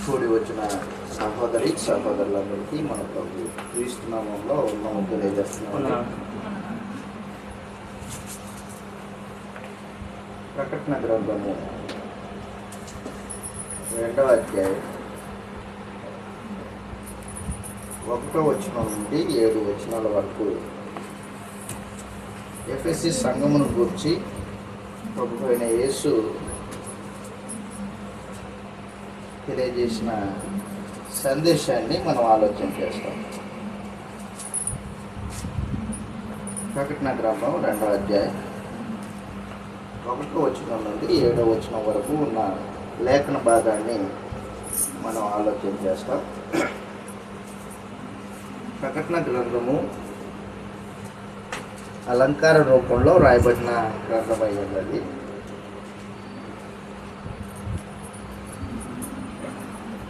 కూడి వచ్చిన సహోదరులందరికీ మన ప్రభు క్రీస్తు నామంలో వందనములు తెలియజేస్తున్నాను. ప్రకటన గ్రంథము 2వ అధ్యాయం 1వ వచనం నుండి 7 వచనాల వరకు ఎఫెసీ సంఘమును గూర్చి ప్రభు అయిన యేసు తెలియజేసిన సందేశాన్ని మనం ఆలోచన చేస్తాం. ప్రకటన గ్రంథం 2వ అధ్యాయం 1వ వచనం నుండి 7వ వచనం వరకు ఉన్న లేఖన భాగాన్ని మనం ఆలోచన చేస్తాం. ప్రకటన గ్రంథము అలంకార రూపంలో రాయబడిన గ్రంథం అయి ఉన్నది.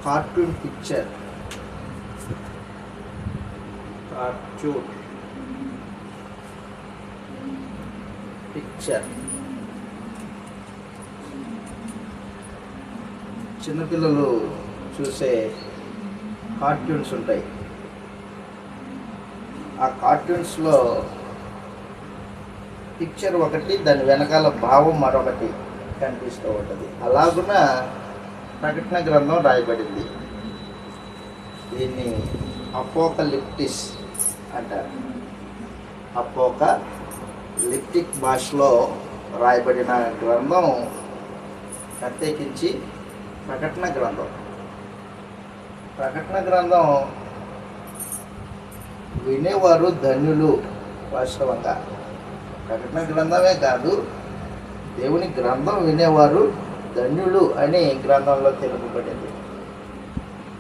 కార్టూన్ పిక్చర్ చిన్నపిల్లలు చూసే కార్టూన్స్ ఉంటాయి. ఆ కార్టూన్స్లో పిక్చర్ ఒకటి, దాని వెనకాల భావం మరొకటి కనిపిస్తూ ఉంటుంది. అలాగున ప్రకటన గ్రంథం రాయబడింది. దీన్ని అపోకలిప్టిస్ అంటారు. అపోకలిప్టిక్ భాషలో రాయబడిన గ్రంథం ప్రత్యేకించి ప్రకటన గ్రంథం. ప్రకటన గ్రంథం వినేవారు ధన్యులు. వాస్తవంగా ప్రకటన గ్రంథమే కాదు, దేవుని గ్రంథం వినేవారు ధన్యులు అని గ్రంథంలో తెలుపబడింది.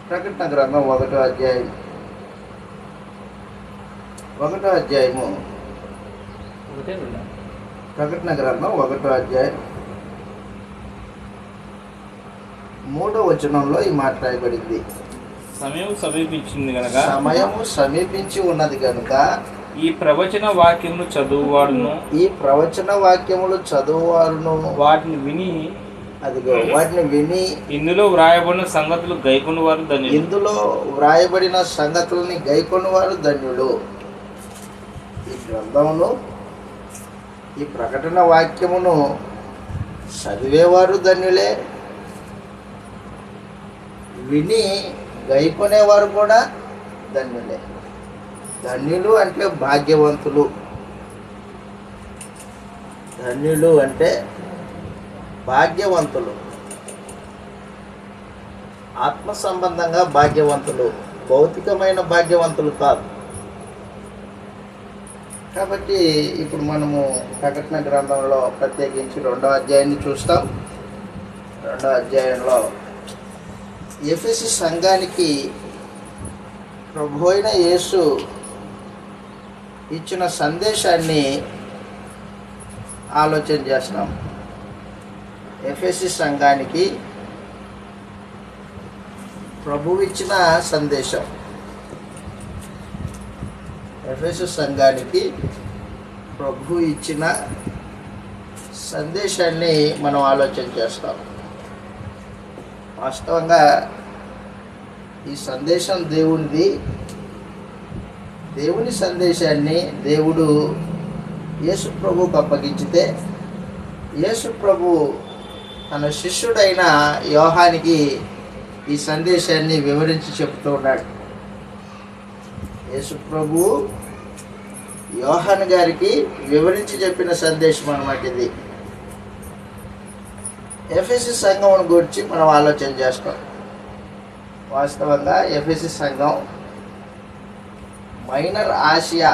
ప్రకటన గ్రంథం 1వ అధ్యాయము ప్రకటన గ్రంథం 1వ అధ్యాయం 3వ వచనంలో ఈ మాట రాయబడింది. సమయము సమీపించి ఉన్నది కనుక ఈ ప్రవచన వాక్యములు చదువువారును వాటిని విని ఇందులో వ్రాయబడిన సంగతులు గైకొని వారు ధన్యులు. ఇందులో వ్రాయబడిన సంగతులని గైకొని వారు ధన్యులు. ఈ గ్రంథమును, ఈ ప్రకటన వాక్యమును చదివేవారు ధన్యులే, విని గైకొనేవారు కూడా ధన్యులే. ధన్యులు అంటే భాగ్యవంతులు. ధన్యులు అంటే భాగ్యవంతులు, ఆత్మ సంబంధంగా భాగ్యవంతులు, భౌతికమైన భాగ్యవంతులు కాదు. కాబట్టి ఇప్పుడు మనము ప్రకటన గ్రంథంలో ప్రత్యేకించి 2వ అధ్యాయాన్ని చూస్తాం. 2వ అధ్యాయంలో ఎఫెసీ సంఘానికి ప్రభు అయిన యేసు ఇచ్చిన సందేశాన్ని ఆలోచన చేస్తున్నాం. ఎఫెసీ సంఘానికి ప్రభువు ఇచ్చిన సందేశం. ఎఫెసీ సంఘానికి ప్రభు ఇచ్చిన సందేశాన్ని మనం ఆలోచన చేస్తాం. వాస్తవంగా ఈ సందేశం దేవునిది. దేవుని సందేశాన్ని దేవుడు యేసు ప్రభువుకు అప్పగించితే యేసు ప్రభు తన శిష్యుడైన యోహానికి ఈ సందేశాన్ని వివరించి చెప్తూ ఉన్నాడు. యేసు ప్రభు యోహాను గారికి వివరించి చెప్పిన సందేశం అన్నమాట ఇది. ఎఫెసీ సంఘం గురించి మనం ఆలోచన చేస్తాం. వాస్తవంగా ఎఫెసీ సంఘం మైనర్ ఆసియా,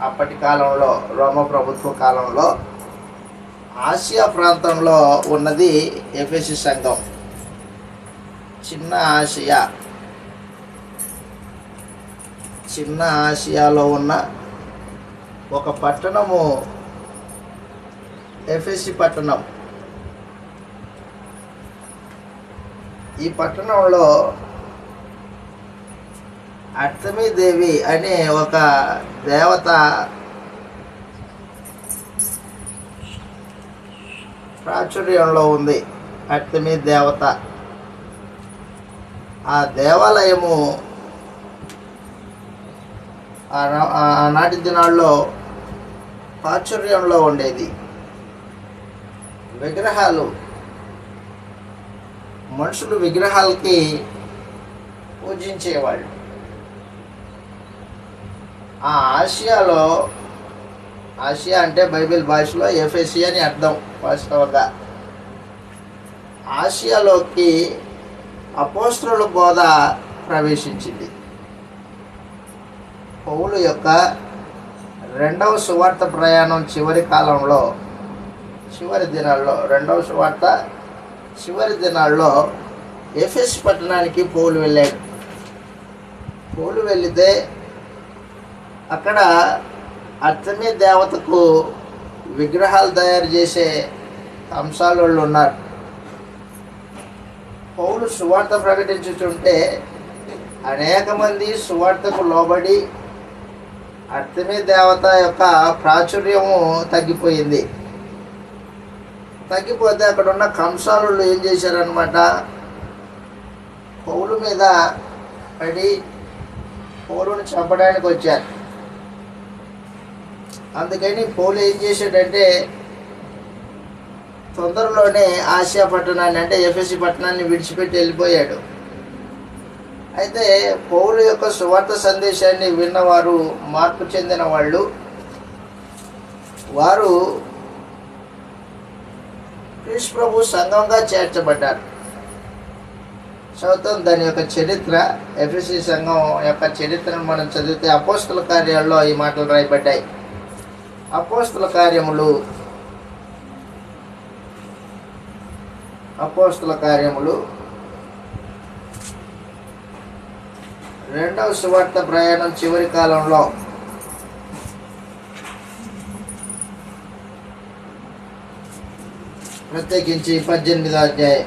అప్పటి కాలంలో రోమ ప్రభుత్వ కాలంలో ఆసియా ప్రాంతంలో ఉన్నది ఎఫెసీ సంఘం. చిన్న ఆసియాలో ఉన్న ఒక పట్టణము ఎఫెసీ పట్టణం. ఈ పట్టణంలో అర్తమీ దేవి అనే ఒక దేవత ప్రాచుర్యంలో ఉంది. అర్తమీ దేవత ఆ దేవాలయము ఆనాటి దినాల్లో ప్రాచుర్యంలో ఉండేది. విగ్రహాలు, మనుషులు విగ్రహాలకి పూజించేవాళ్ళు. ఆ ఆసియా అంటే బైబిల్ భాషలో ఎఫెసి అని అర్థం. వాస్తవంగా ఆసియాలోకి అపోస్తలుల బోధ ప్రవేశించింది. పౌలు యొక్క రెండవ సువార్త ప్రయాణం రెండవ సువార్త చివరి దినాల్లో ఎఫెసు పట్టణానికి పౌలు వెళ్ళాడు. పౌలు వెళితే అక్కడ అర్తెమి దేవతకు విగ్రహాలు తయారు చేసే కంసాలోళ్ళు ఉన్నారు. పౌలు సువార్త ప్రకటించుతుంటే అనేక మంది సువార్తకు లోబడి అర్తెమి దేవత యొక్క ప్రాచుర్యము తగ్గిపోయింది. తగ్గిపోతే అక్కడ ఉన్న కంసాలు ఏం చేశారనమాట, పౌలు మీద పడి పౌలుని చంపడానికి వచ్చారు. అందుకని పౌలు ఏం చేశాడంటే తొందరలోనే ఆసియా పట్టణాన్ని అంటే ఎఫెసి పట్టణాన్ని విడిచిపెట్టి వెళ్ళిపోయాడు. అయితే పౌలు యొక్క సువార్త సందేశాన్ని విన్నవారు, మార్పు చెందిన వాళ్ళు, వారు క్రీస్తు ప్రభు సంఘంగా చేర్చబడ్డారు. చదువుతాం దాని యొక్క చరిత్ర. ఎఫెసి సంఘం యొక్క చరిత్రను మనం చదివితే అపోస్తల కార్యాల్లో ఈ మాటలు రాయబడ్డాయి. అపోస్తల కార్యములు 2వ సువార్త ప్రయాణం చివరి కాలంలో ప్రత్యేకించి 18వ అధ్యాయం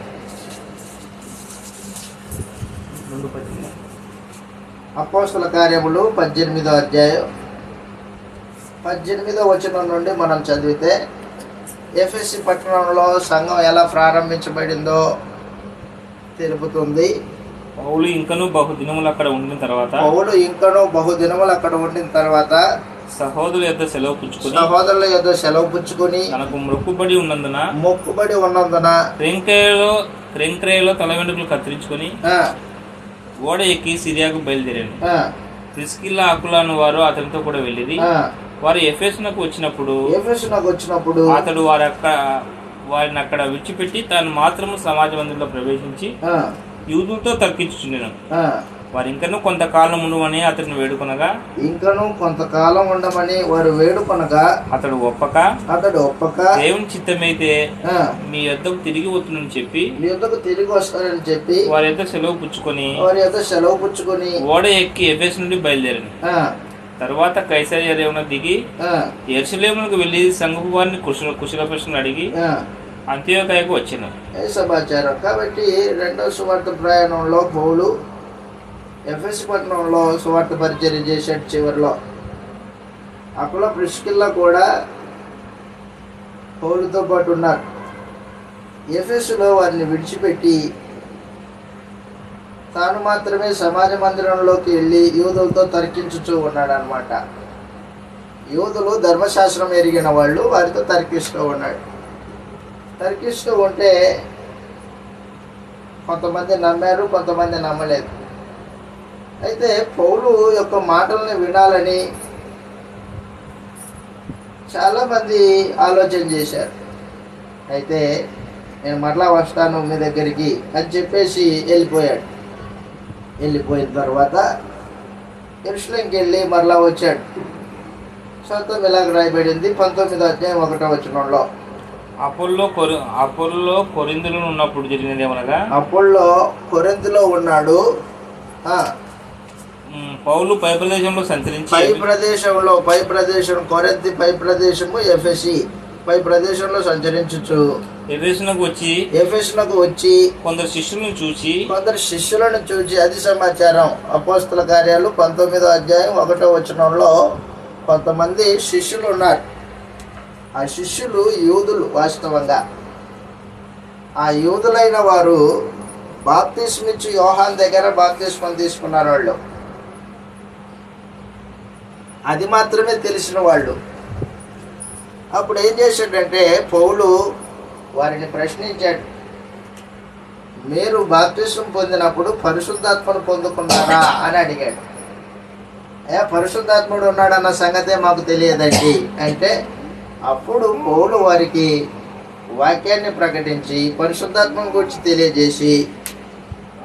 అపోస్తల కార్యములు 18వ అధ్యాయం 18వ వచనం నుండి మనం చదివితే ఎఫెసి పట్టణంలో సంఘం ఎలా ప్రారంభించబడిందో తెలుపుతుంది. పౌలు ఇంకనూ బహుదినములు అక్కడ ఉండిన తర్వాత సహోదరుల యొద్ద సెలవు పుచ్చుకొని తనకు మొక్కుబడి ఉన్నందున క్రెంక్రేయలో తల వెంట్రుకలు కత్తిరించుకొని ఓడ ఎక్కి సిరియాకు బయలుదేరాడు. ప్రిస్కిల్లా అకులాను వారు అతనితో కూడా వెళ్ళింది. వారు ఎఫెసునకు వచ్చినప్పుడు అతడు వారిని అక్కడ విడిచిపెట్టి తాను మాత్రము సమాజ మందిరంలో ప్రవేశించి యూదులతో తర్కించుచుండెను. వారు ఇంకనూ కొంతకాలం ఉండమని అతడిని వేడుకొనగా అతడు ఒప్పక దేవుని చిత్తమైతే మీ యొద్దకు తిరిగి వస్తుందని చెప్పి వారి యొద్ద సెలవు పుచ్చుకొని ఓడ ఎక్కి ఎఫెసు నుండి బయలుదేరాను. తర్వాత కైసరియా దిగి యెరూషలేమునకు వెళ్లి సంఘపు వారిని కుశల ప్రశ్నలు అడిగి అంత్యోదయకు వచ్చాను. సమాచారం. కాబట్టి 2వ సువార్త ప్రయాణంలో పౌలు ఎఫెసు పట్టణంలో సువార్త పరిచర్య చేశాడు. చివరిలో అక్కడ ప్రిస్కిల్లా కూడా పౌలుతో పాటు ఉన్నారు. ఎఫెసులో వారిని విడిచిపెట్టి తాను మాత్రమే సమాజ మందిరంలోకి వెళ్ళి యూదులతో తర్కించుతూ ఉన్నాడు అనమాట. యూదులు ధర్మశాస్త్రం ఎరిగిన వాళ్ళు, వారితో తర్కిస్తూ ఉన్నాడు. తర్కిస్తూ ఉంటే కొంతమంది నమ్మారు, కొంతమంది నమ్మలేదు. అయితే పౌలు యొక్క మాటల్ని వినాలని చాలామంది ఆలోచన చేశారు. అయితే నేను మరలా వస్తాను మీ దగ్గరికి అని చెప్పేసి వెళ్ళిపోయాడు. వెళ్ళిపోయిన తర్వాత యెరూషలేంకి వెళ్ళి మరలా వచ్చాడు. సొంతం ఇలాగ రాయబడింది 19వ అధ్యాయం 1వ వచనంలో. అపోల్లో కొరింథులో ఉన్నప్పుడు జరిగినది ఏమనగా, అపోల్లో కొరింథులో ఉన్నాడు. పౌలు పై ప్రదేశంలో సంచరించి పై ప్రదేశం కొరింథీ, పై ప్రదేశము ఎఫెసి, పై ప్రదేశంలో సంచరించుచు ఎఫెసునకు వచ్చి కొందరు శిష్యులను చూచి అది సమాచారం. అపోస్తల కార్యాలు 19వ అధ్యాయం 1వ వచనంలో కొంతమంది శిష్యులు ఉన్నారు. ఆ శిష్యులు యూదులు. వాస్తవంగా ఆ యూదులైన వారు బాప్తిస్మిచ్చి యోహాన్ దగ్గర బాప్తిస్మం తీసుకున్నారు వాళ్ళు. అది మాత్రమే తెలిసిన వాళ్ళు. అప్పుడు ఏం చేశాడంటే పౌలు వారిని ప్రశ్నించాడు, మీరు బాప్తిస్మం పొందినప్పుడు పరిశుద్ధాత్మను పొందుకున్నారా అని అడిగాడు. పరిశుద్ధాత్ముడు ఉన్నాడన్న సంగతే మాకు తెలియదండి అంటే, అప్పుడు పౌలు వారికి వాక్యాన్ని ప్రకటించి పరిశుద్ధాత్మను గురించి తెలియజేసి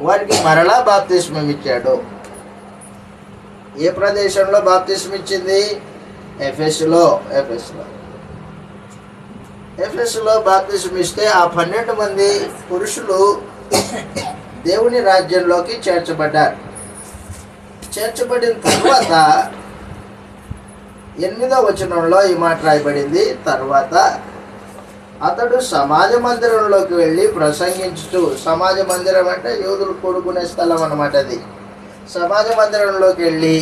వారికి మరలా బాప్తిస్మం ఇచ్చాడు. ఏ ప్రదేశంలో బాప్తిస్మం ఇచ్చింది? ఎఫెసులో బాప్తిస్మం ఇస్తే ఆ 12 మంది పురుషులు దేవుని రాజ్యంలోకి చేర్చబడ్డారు. చేర్చబడిన తర్వాత 8వ వచనంలో ఈ మాట రాయబడింది, తర్వాత అతడు సమాజ మందిరంలోకి వెళ్ళి ప్రసంగించుచు, సమాజ మందిరం అంటే యూదులు కూడుకునే స్థలం అన్నమాట. అది సమాజ మందిరంలోకి వెళ్ళి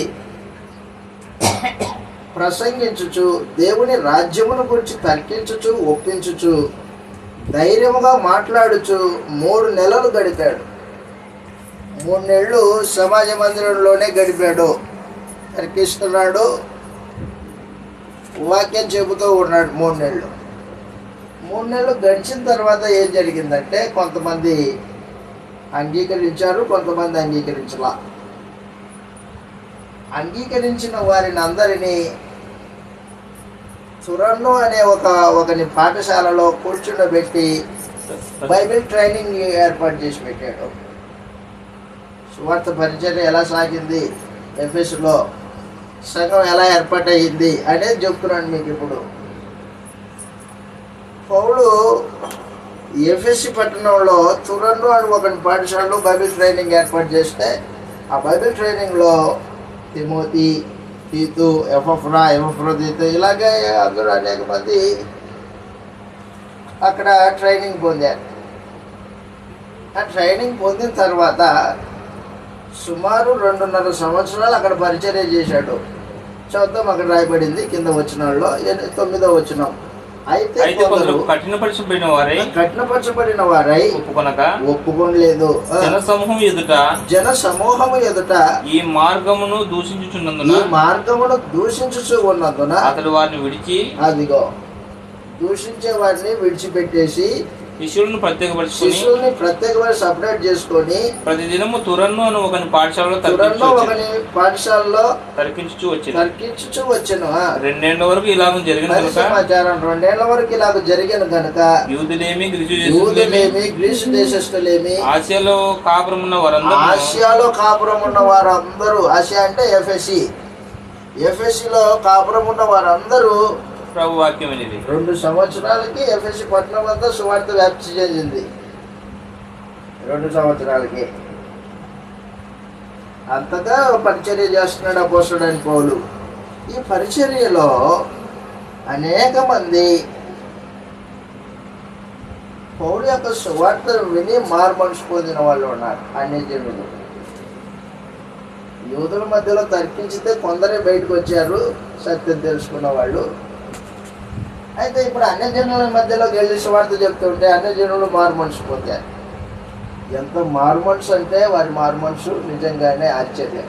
ప్రసంగించుచు, దేవుని రాజ్యమును గురించి తర్కించుచు, ఒప్పించుచు, ధైర్యముగా మాట్లాడుచు 3 నెలలు గడిపాడు. 3 నెలలు సమాజ మందిరంలోనే గడిపాడు. తర్కిస్తున్నాడు, వాక్యం చెబుతూ ఉన్నాడు 3 నెలలు. 3 నెలలు గడిచిన తర్వాత ఏం జరిగిందంటే, కొంతమంది అంగీకరించారు, కొంతమంది అంగీకరించలా. అంగీకరించిన వారిని అందరినీ తురన్ను అనే ఒకని పాఠశాలలో కూర్చుండబెట్టి బైబిల్ ట్రైనింగ్ ఏర్పాటు చేసి పెట్టాడు. సువార్త పరిచర్య ఎలా సాగింది, ఎఫెసులో సంఘం ఎలా ఏర్పాటయింది అనేది చెప్తున్నాను మీకు. ఇప్పుడు పౌలు ఎఫెసు పట్టణంలో తురన్ను అని ఒకని పాఠశాలలో బైబిల్ ట్రైనింగ్ ఏర్పాటు చేస్తే, ఆ బైబిల్ ట్రైనింగ్లో తిమోతి, తీతు, ఎపఫ్రోదితు ఇలాగే అందరూ అనేక మంది అక్కడ ట్రైనింగ్ పొందారు. ఆ ట్రైనింగ్ పొందిన తర్వాత సుమారు 2.5 సంవత్సరాలు అక్కడ పరిచర్య చేశాడు. చదువుతాం, అక్కడ రాయబడింది కింద వచనాల్లో 9వ వచనం. అయితే కొందరు కఠినపరచబడిన వారై ఒప్పుకొనలేదు. జన సమూహము ఎదుట ఈ మార్గమును దూషించుచు ఉన్నందున అతడు వారిని విడిచి, అదిగో దూషించే వారిని విడిచిపెట్టేసి శిష్యులను ప్రత్యేకపరిచి సపరేట్ చేసుకొని ప్రతిదినము తురన్ను అని ఒకని పాఠశాలలో తర్కించుచు వచ్చాను. 2 ఏళ్ల వరకు ఇలాగ జరిగిన సమాచారం 2 ఏళ్ల వరకు ఇలాగ జరిగిన కనుక యూదులేమి గ్రీసు దేశస్థులేమి ఆసియాలో కాపురం ఉన్న వారందరూ ఆసియా అంటే ఎఫెసీలో కాపురం ఉన్న వారందరూ ప్రభు వాక్యం అనేది 2 సంవత్సరాలకి ఎఫెసు పట్టణం అంతా సువార్త వ్యాప్తి చెందింది. 2 సంవత్సరాలకి అంతగా పరిచర్య చేస్తున్నాడు అపోస్తలుడైన పౌలు. ఈ పరిచర్యలో అనేక మంది పౌలు యొక్క సువార్తను విని మార్మనసు పొందిన వాళ్ళు ఉన్నారు. అన్యజనులు యూదుల మధ్యలో తర్కించితే కొందరే బయటకు వచ్చారు సత్యం తెలుసుకున్న వాళ్ళు. అయితే ఇప్పుడు అన్యజనుల మధ్యలోకి వెళ్ళి సువార్త చెప్తుంటే అన్యజనులు మారుమనసు పొందారు. ఎంత మారుమనసు అంటే వారి మారుమనసు నిజంగానే ఆశ్చర్యం.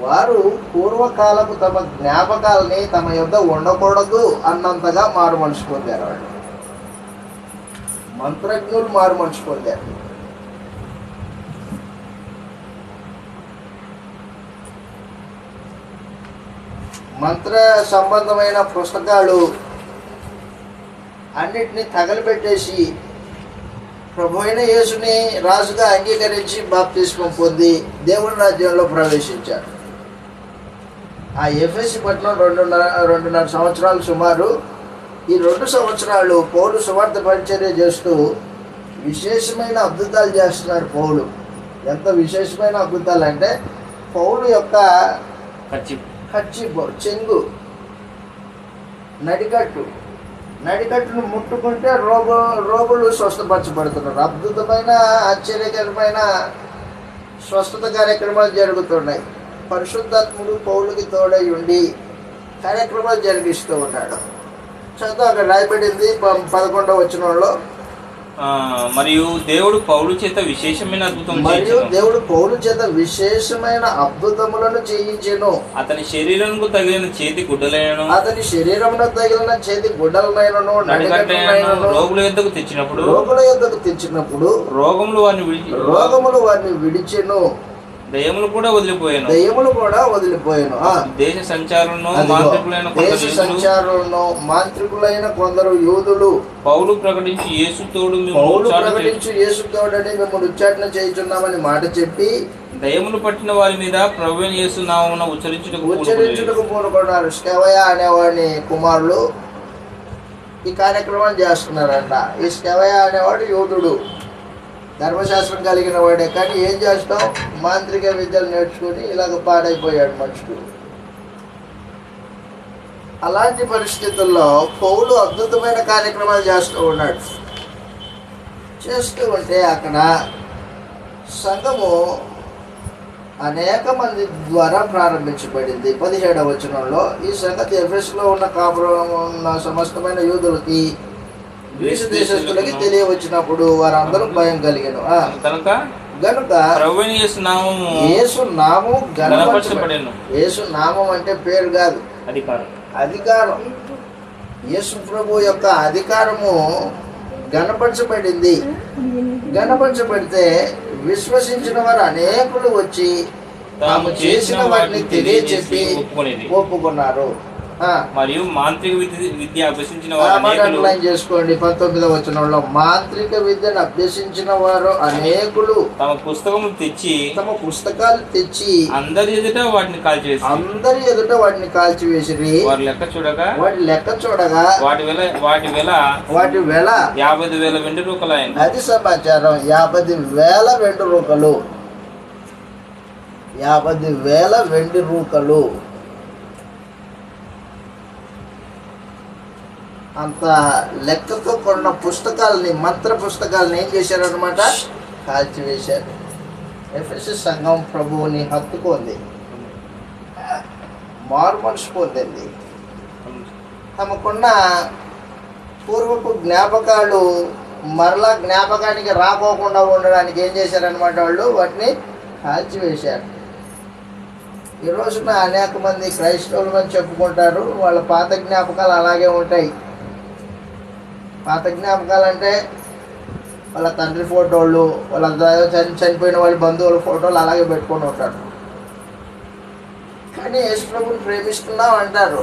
వారు పూర్వకాలపు తమ జ్ఞాపకాలని తమ యొద్ద ఉండకూడదు అన్నంతగా మారుమనసు పొందారు. వాళ్ళు మంత్రజ్ఞులు మారుమనసు పొందారు. మంత్ర సంబంధమైన పుస్తకాలు అన్నిటినీ తగలబెట్టేసి ప్రభు అయిన యేసుని రాజుగా అంగీకరించి బాప్తిస్మం పొంది దేవుని రాజ్యంలో ప్రవేశించారు. ఆ ఎఫెసు పట్టణం 2.5 సంవత్సరాలు సుమారు. ఈ 2 సంవత్సరాలు పౌలు సువార్త పరిచర్య చేస్తూ విశేషమైన అద్భుతాలు చేస్తున్నారు. పౌలు ఎంత విశేషమైన అద్భుతాలు అంటే, పౌలు యొక్క చెంగు నడికట్టును ముట్టుకుంటే రోగులు స్వస్థపరచబడుతున్నారు. అద్భుతమైన ఆశ్చర్యకరమైన స్వస్థత కార్యక్రమాలు జరుగుతున్నాయి. పరిశుద్ధాత్ముడు పౌలుకి తోడై ఉండి కార్యక్రమాలు జరిగిస్తూ ఉన్నాడు. చదువు అక్కడ రాయబడింది 11వ వచనంలో, మరియు దేవుడు పౌలు చేత విశేషమైన అద్భుతం మరియు చేయించెను. దేవుడు పౌలు చేత విశేషమైన అద్భుతములను చేయించెను. అతని శరీరంకు తగిలిన చేతి గుడ్డలైనను అతని శరీరమున తగిలిన చేతి గుడ్డలనైనను నడికట్టునైనను రోగుల యొద్దకు తెచ్చినప్పుడు రోగుల యొద్దకు తెచ్చినప్పుడు రోగములు వారిని విడిచి రోగములు వారిని విడిచెను, దయ్యములు కూడా వదిలిపోయాను. దయ్యములు కూడా వదిలిపోయాను. దేశ సంచారంలో అదిగో, మాంత్రికులైన దేశ కొందరు యూదులు సంచారంలో మాంత్రికులైన కొందరు యూదులు పౌలు ప్రకటించి యేసు తోడు మేము పౌలు ఉచ్చారణ చేసి- ప్రకటించు యేసు తోడని మిమ్మల్ని ఉచ్చాటన చేయుచున్నామని మాట చెప్పి దయ్యములు పట్టిన వారి మీద ప్రభువైన యేసు నామమున ఉచ్చరించుటకు ఉచ్చరించుటకు పూనుకున్నారు. స్కెవయ అనేవాడిని కుమారులు ఈ కార్యక్రమాన్ని చేస్తున్నారంట. ఈ స్కెవయ అనేవాడు యూదుడు, ధర్మశాస్త్రం కలిగిన వాడే. కానీ ఏం చేస్తాం, మాంత్రిక విద్యలు నేర్చుకుని ఇలాగ పాడైపోయాడు మనుషుడు. అలాంటి పరిస్థితుల్లో పౌలు అద్భుతమైన కార్యక్రమాలు చేస్తూ ఉన్నాడు. చేస్తూ ఉంటే అక్కడ సంఘము అనేక మంది ద్వారా ప్రారంభించబడింది. 17వ వచనంలో ఈ సంగతి ఎఫెసులో ఉన్న కాపురం ఉన్న సమస్తమైన యూదులకి గ్రీసు దేశస్తులకి తెలియవచ్చినప్పుడు వారందరూ భయం కలిగాను. గనుక ప్రభువైన యేసు నామము యేసు నామం గణపరచబడెను. యేసు నామం అంటే పేరు కాదు, అధికారం. అధికారం. యేసు ప్రభు యొక్క అధికారము గణపరచబడింది. గణపరచబడితే విశ్వసించిన వారు అనేకులు వచ్చి తాము చేసిన వాటిని తెలియచెప్పి ఒప్పుకున్నారు. మరియు మాంత్రిక విద్య అభ్యసించిన వారు అనేకులు చేసుకోండి. 19వ వచనంలో మాంత్రిక విద్యను అభ్యసించిన వారు అనేకులు తమ పుస్తకాలు తెచ్చి అందరి ఎదుట వాటిని కాల్చివేసిరి. వాటి లెక్క చూడగా వాటి వెల 50,000 వెండి రూకలైంది. అది సమాచారం. 50,000 వెండి రూకలు. 50,000 వెండి రూకలు. అంత లెక్కతో కొన్న పుస్తకాలని, మంత్ర పుస్తకాలని ఏం చేశారనమాట, కాల్చివేశారు. ఎఫెసస్ సంఘం ప్రభువుని హత్తుకుంది, మారు మనసు పొందింది. తమకున్న పూర్వపు జ్ఞాపకాలు మరలా జ్ఞాపకానికి రాకోకుండా ఉండడానికి ఏం చేశారనమాట, వాళ్ళు వాటిని కాల్చివేశారు. ఈ రోజున అనేక మంది క్రైస్తవులు అని చెప్పుకుంటారు, వాళ్ళ పాత జ్ఞాపకాలు అలాగే ఉంటాయి. పాత జ్ఞాపకాలు అంటే వాళ్ళ తండ్రి ఫోటోలు, వాళ్ళ చనిపోయిన వాళ్ళ బంధువుల ఫోటోలు అలాగే పెట్టుకొని ఉంటారు. కానీ యేసు ప్రభుని ప్రేమిస్తున్నాం అంటారు,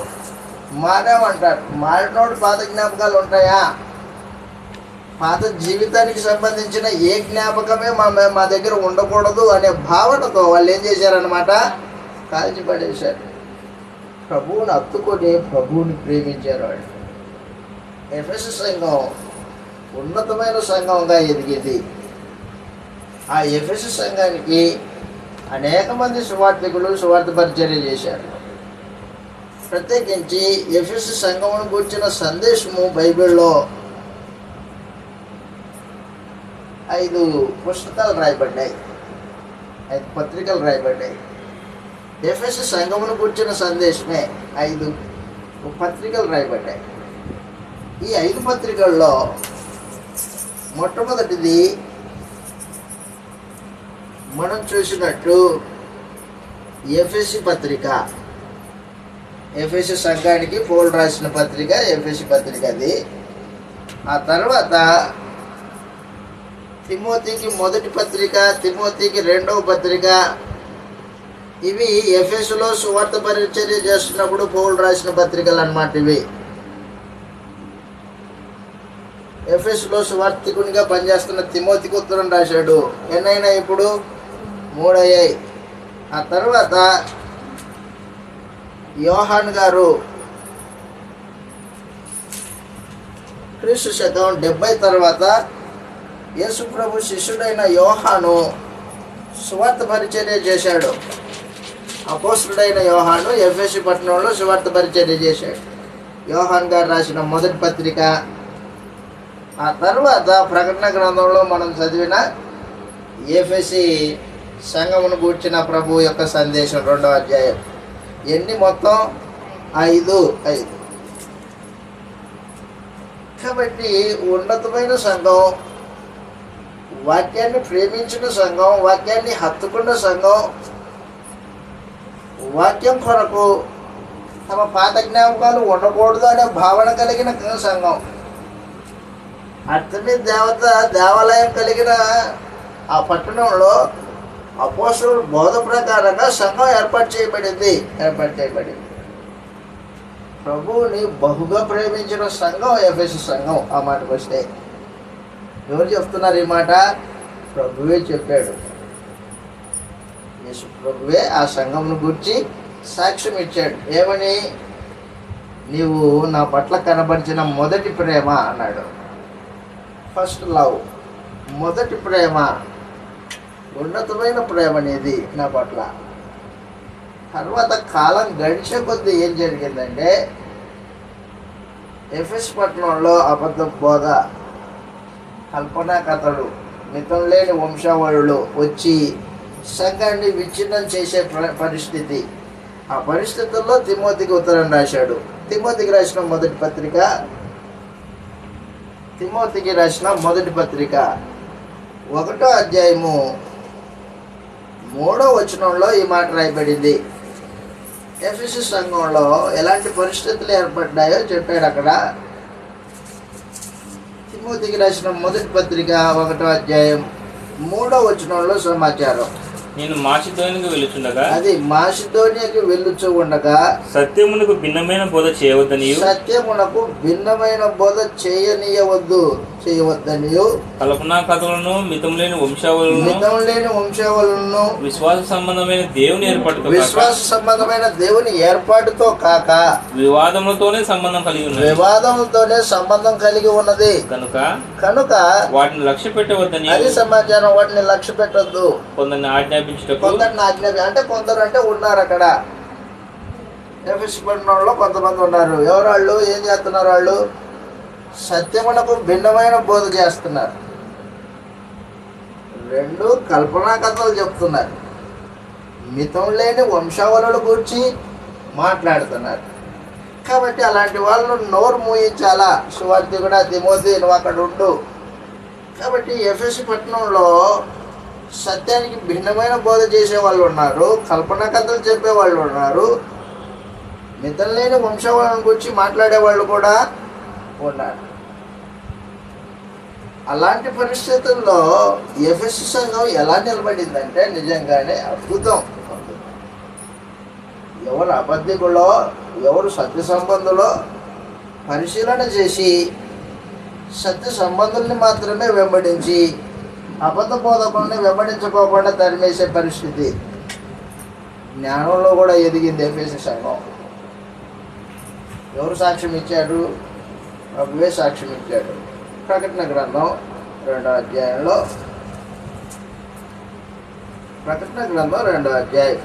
మారామంటారు. మారినోడు పాత జ్ఞాపకాలు ఉంటాయా? పాత జీవితానికి సంబంధించిన ఏ జ్ఞాపకమే మా దగ్గర ఉండకూడదు అనే భావనతో వాళ్ళు ఏం చేశారనమాట, కాల్చిపడేశారు. ప్రభువుని హత్తుకొని ప్రభువుని ప్రేమించారు వాళ్ళు. ఎఫెసస్ సంఘం ఉన్నతమైన సంఘంగా ఎదిగింది. ఆ ఎఫెసస్ సంఘానికి అనేక మంది సువార్థికులు సువార్త పరిచర్య చేశారు. ప్రత్యేకించి ఎఫెసస్ సంఘమును గురించిన సందేశము బైబిల్లో 5 పుస్తకాలు రాయబడ్డాయి, 5 పత్రికలు రాయబడ్డాయి. ఎఫెసస్ సంఘమును గురించిన సందేశమే 5 పత్రికలు రాయబడ్డాయి. ఈ 5 పత్రికల్లో మొట్టమొదటిది మనం చూసినట్టు ఎఫెసీ పత్రిక. ఎఫెసీ సంఘానికి పౌలు రాసిన పత్రిక ఎఫెసీ పత్రిక అది. ఆ తర్వాత తిమోతికి మొదటి పత్రిక, తిమోతికి 2వ పత్రిక. ఇవి ఎఫెసులో సువార్త పరిచర్య చేస్తున్నప్పుడు పౌలు రాసిన పత్రికలు అన్నమాట. ఇవి ఎఫెసులో సువార్థికునిగా పనిచేస్తున్న తిమోతికి ఉత్తరం రాశాడు. ఎన్నైనా ఇప్పుడు 3 అయ్యాయి. ఆ తర్వాత యోహాన్ గారు క్రీస్తు శకం 70 తర్వాత యేసు ప్రభు శిష్యుడైన యోహాను సువార్త పరిచర్య చేశాడు. అపోస్తుడైన యోహాను ఎఫెసీ పట్టణంలో సువార్త పరిచర్య చేశాడు. యోహాన్ గారు రాసిన మొదటి పత్రిక. ఆ తర్వాత ప్రకటన గ్రంథంలో మనం చదివిన ఎఫెసీ సంఘమును గూర్చిన ప్రభు యొక్క సందేశం 2వ అధ్యాయం. ఎన్ని మొత్తం 5. కాబట్టి ఉన్నతమైన సంఘం వాక్యాన్ని ప్రేమించిన సంఘం, వాక్యాన్ని హత్తుకున్న సంఘం, వాక్యం కొరకు తమ పాత జ్ఞాపకాలు ఉండకూడదు అనే భావన కలిగిన సంఘం, అర్థమే దేవత దేవాలయం కలిగిన ఆ పట్టణంలో అపోస్తలుల బోధ ప్రకారంగా సంఘం ఏర్పాటు చేయబడింది. ప్రభువుని బహుగా ప్రేమించిన సంఘం ఎఫెసు సంఘం. ఆ మాటకు వస్తే ఎవరు చెప్తున్నారు ఈ మాట? ప్రభువే చెప్పాడు. యేసు ప్రభువే ఆ సంఘంను గురించి సాక్ష్యం ఇచ్చాడు. ఏమని? నీవు నా పట్ల కనబరిచిన మొదటి ప్రేమ అన్నాడు. ఫస్ట్ లవ్, మొదటి ప్రేమ, ఉన్నతమైన ప్రేమ అనేది నా పట్ల. తర్వాత కాలం గడిచే కొద్దీ ఏం జరిగిందంటే ఎఫెసు పట్టణంలో అబద్ధ బోధ, కల్పనా కథలు, మితం లేని వంశావళులు వచ్చి సంఘాన్ని విచ్ఛిన్నం చేసే పరిస్థితి. ఆ పరిస్థితుల్లో తిమోతికి ఉత్తరం రాశాడు. తిమోతికి రాసిన మొదటి పత్రిక 1వ అధ్యాయము 3వ వచనంలో ఈ మాట రాయబడింది. ఎఫెసు సంఘంలో ఎలాంటి పరిస్థితులు ఏర్పడ్డాయో చెప్పాడు అక్కడ. తిమోతికి రాసిన మొదటి పత్రిక 1వ అధ్యాయం 3వ వచనంలో సమాచారం. నేను మాసిదోనియాకు వెళ్ళుచుండగా, అది మాసిదోనియాకి వెళ్ళుచు ఉండగా, సత్యమునకు భిన్నమైన బోధ చేయవద్దనియు, చేయవద్దనియు, కల్పనా కథలను, మితం లేని వంశావళులను, విశ్వాస సంబంధమైన దేవుని ఏర్పాటుతో కాక వివాదములతోనే సంబంధం కలిగి ఉన్నది కనుక వాటిని లక్ష్య పెట్టవద్దని, అది సమాచారం. వాటిని లక్ష్య పెట్టద్దు. కొందరిని అంటే కొందరు అంటే ఉన్నారు అక్కడ ఎఫెసు పట్టణంలో కొంతమంది ఉన్నారు. ఎవరాళ్ళు? ఏం చేస్తున్నారు? వాళ్ళు సత్యమునకు భిన్నమైన బోధ చేస్తున్నారు. 2 కల్పనా కథలు చెప్తున్నారు. మితం లేని వంశావళుల గురించి మాట్లాడుతున్నారు. కాబట్టి అలాంటి వాళ్ళు నోరు మూయించాలా. సువార్తి కూడా తిమోతి నువ్వు అక్కడ ఉండు. కాబట్టి ఎఫెసు పట్టణంలో సత్యానికి భిన్నమైన బోధ చేసే వాళ్ళు ఉన్నారు, కల్పనా కథలు చెప్పే వాళ్ళు ఉన్నారు, మితం లేని వంశావళుల గురించి మాట్లాడే వాళ్ళు కూడా ఉన్నారు. అలాంటి పరిస్థితుల్లో ఎఫెసు సంఘం ఎలా నిలబడిందంటే నిజంగానే అద్భుతం. ఎవరు అబద్ధికులో, ఎవరు సత్య సంబంధులో పరిశీలన చేసి సత్య సంబంధుల్ని మాత్రమే వెంబడించి అబద్ధ బోధకుల్ని వెంబడించుకోకుండా తరిమేసే పరిస్థితి. జ్ఞానంలో కూడా ఎదిగింది ఎఫెసు సంఘం. ఎవరు సాక్ష్యం ఇచ్చాడు? ప్రభువే సాక్ష్యం ఇచ్చాడు. ప్రకటన గ్రంథం 2వ అధ్యాయంలో, ప్రకటన గ్రంథం 2వ అధ్యాయం,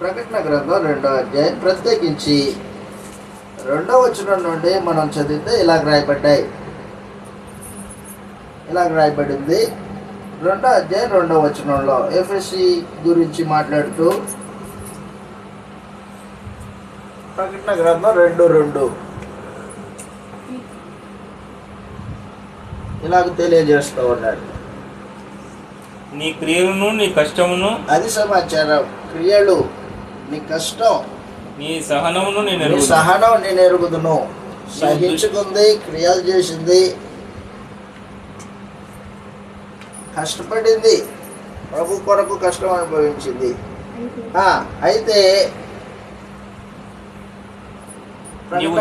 ప్రకటన గ్రంథం 2వ అధ్యాయం ప్రత్యేకించి 2వ వచనం నుండి మనం చదివితే ఇలాగ రాయబడింది. 2వ అధ్యాయం 2వ వచనంలో ఎఫెసీ గురించి మాట్లాడుతూ ప్రకటన గ్రంథం 2:2 ఇలాగ తెలియజేస్తూ ఉన్నాడు. నీ క్రియలను, నీ కష్టమును, అది సమాచారం. క్రియలు, నీ కష్టం, నీ సహనమును నేను ఎరుగుదును. సహించుకుంది, క్రియలు చేసింది, కష్టపడింది, ప్రభు కొరకు కష్టం అనుభవించింది. అయితే నీవు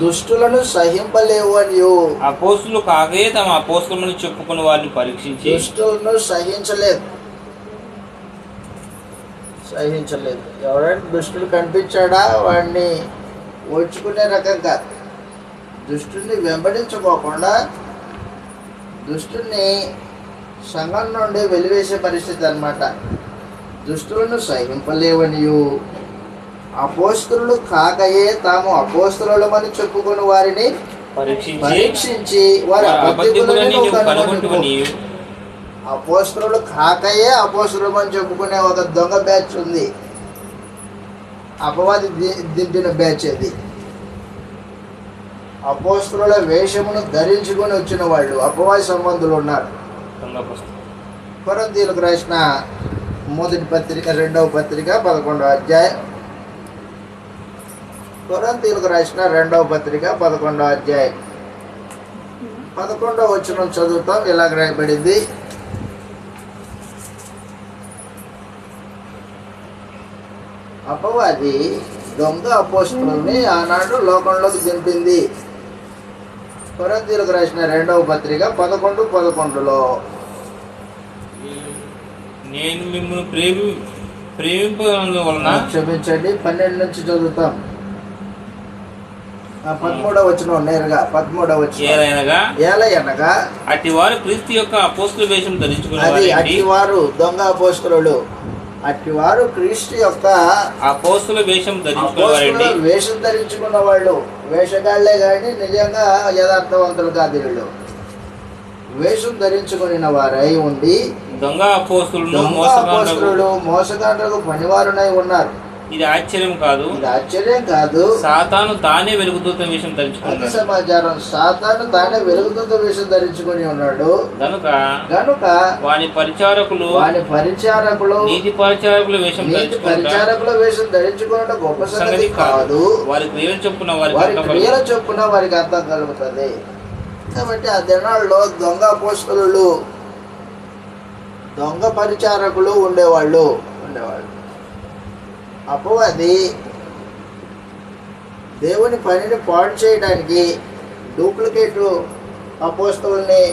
దుష్టులను సహింపలేవు అని అపోస్తులు కాగే తమ అపోస్తులను చెప్పుకుని వారిని పరీక్షించి దుష్టులను సహించలేదు. ఎవరైనా దుష్టుడు కనిపించాడా వాడిని ఓడ్చుకునే రకం కాదు. దుష్టుని వెంబడించుకోకుండా దుష్టుని సంఘం నుండి వెలివేసే పరిస్థితి అన్నమాట. దుష్టులను సహింపలేవనియు అపోస్తలులు కాకయే తాము అపోస్తలులమని చెప్పుకుని వారిని పరీక్షించి వారి అపోస్తలులు కాకయే అపోస్తలుమని చెప్పుకునే ఒక దొంగ బ్యాచ్ ఉంది. అపవాది దింపిన బ్యాచ్ అది. అపోస్తుల వేషమును ధరించుకొని వచ్చిన వాళ్ళు అపవాది సంబంధులు ఉన్నారు. దొంగ అపోస్తులు. కొరింథీయులకు రాసిన మొదటి పత్రిక 2వ పత్రిక 11వ అధ్యాయం. కొరింథీయులకు రాసిన 2వ పత్రిక 11వ అధ్యాయం 11వ వచనం చదువుతాం. ఇలాగ రాయబడింది, అపవాది దొంగ అపోస్తులని ఆనాడు లోకంలోకి దింపింది. కొరింథీయులకు రాసిన 2వ పత్రిక 11:11లో నేను మిమ్మల్ని ప్రేమింపడం వలన, క్షమించండి 12 నుంచి చదువుతాం. 13వ వచనం నేరుగా 13వ వచనం. ఏలయనగా అట్టి వారు క్రీస్తు యొక్క అపోస్తుల వేషం అది ధరించుకుని అట్టివారు దొంగ అపోస్తులు, అట్టివారు క్రీస్తు యొక్క అపోస్తుల వేషం అపోస్తుల ధరించుకునేవారండి. వేషం ధరించుకున్న వాళ్ళు వేషగాళ్లే కానీ నిజంగా యథార్థవంతులు కాదు. వీళ్ళు వేషం ధరించుకుని వారై ఉండి దొంగ అపోస్తులను దొంగ అపోస్తులు మోసగాండ్రకు పనివారునై ఉన్నారు. ఇది ఆశ్చర్యం కాదు. ఇది ఆశ్చర్యం కాదు. సాతాను తానే వెలుగుదూత వేషం అది ధరించుకున్నాడు. సమాచారం. సాతాను తానే వెలుగుతున్న వేషం ధరించుకుని ఉన్నాడు గనుక వాని పరిచారకులు నీతి పరిచారకుల వేషం నీతి పరిచారకుల వేషం ధరించుకున్న గొప్ప సంగతి కాదు. వారి క్రియలు చొప్పున వారి క్రియల చొప్పున వారికి అర్థం కలుగుతుంది. కాబట్టి ఆ దినాల్లో దొంగ అపోస్తలులు దొంగ పరిచారకులు ఉండేవాళ్ళు. అపవాది దేవుని పనిని పాడు చేయడానికి డూప్లికేట్ అపోస్తలుల్ని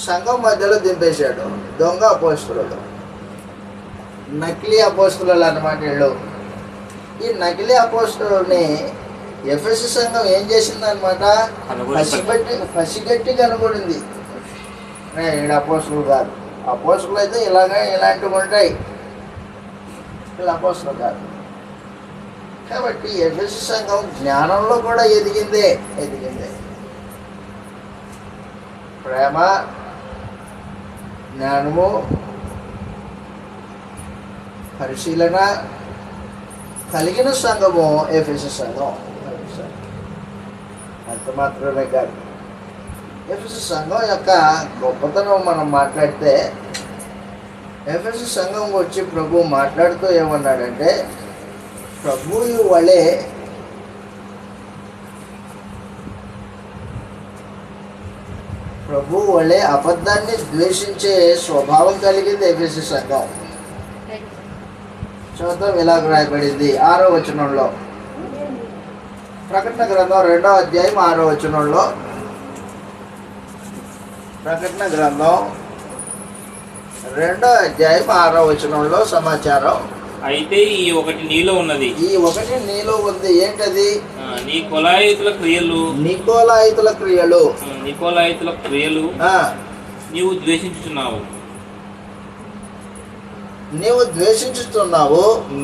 సంఘం మధ్యలో దింపేశాడు. దొంగ అపోస్తలులు, నకిలీ అపోస్తలులు అన్నమాట వీళ్ళు. ఈ నకిలీ అపోస్తలుల్ని ఎఫెసు సంఘం ఏం చేసిందనమాట, పసిగట్టి కనుగొనింది. ఈడ అపోస్తలులు కాదు, అపోస్తలులు అయితే ఇలాంటివి ఉంటాయి, వీళ్ళు అపోస్తలులు కాదు. కాబట్టి ఎఫెసు సంఘం జ్ఞానంలో కూడా ఎదిగిందే. ప్రేమ, జ్ఞానము, పరిశీలన కలిగిన సంఘము ఎఫెసు సంఘం. అంత మాత్రమే కాదు, ఎఫెసు సంఘం యొక్క గొప్పతనం మనం మాట్లాడితే, ఎఫెసు సంఘం వచ్చి ప్రభు మాట్లాడుతూ ఏమన్నాడంటే, ప్రభువు వలె అబద్ధాన్ని ద్వేషించే స్వభావం కలిగింది ఎఫెసు సంఘం. చూద్దాం, ఇలాగ రాయబడింది 6వ వచనంలో. ప్రకటన గ్రంథం 2వ అధ్యాయం 6వ వచనంలో. ప్రకటన గ్రంథం 2వ అధ్యాయం 6వ వచనంలో సమాచారం. అయితే ఈ ఒకటి నీలో ఉన్నది. ఈ ఒకటి నీలో ఉంది. ఏంటది? నికోలాయితుల క్రియలు నీవు ద్వేషించుతున్నావు.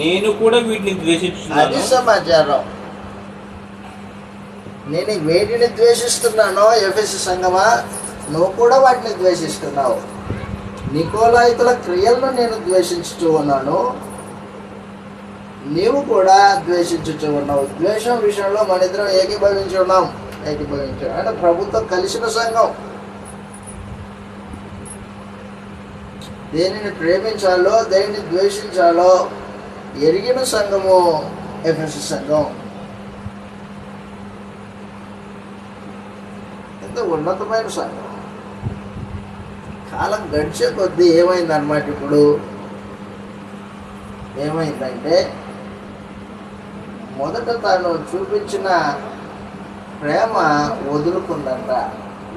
నేను కూడా వీటిని ద్వేషించుతున్నాను. అది సమాచారం. నేను వేటిని ద్వేషిస్తున్నానో ఎఫెసు సంఘమా, నువ్వు కూడా వాటిని ద్వేషిస్తున్నావు. నికోలాయితుల క్రియలను నేను ద్వేషించుతూ ఉన్నాను, నీవు కూడా ద్వేషించుతూ ఉన్నావు. ద్వేషం విషయంలో మన ఇద్దరం ఏకీభవించి ఉన్నాం. అంటే ప్రభుత్వం కలిసిన సంఘం. దేనిని ప్రేమించాలో దేనిని ద్వేషించాలో ఎరిగిన సంఘము ఎఫెసు సంఘం. ఎంత ఉన్నతమైన సంఘం. కాలం గడిచే కొద్దీ ఏమైందన్నమాట, ఇప్పుడు ఏమైందంటే, మొదట తాను చూపించిన ప్రేమ వదులుకుందంట,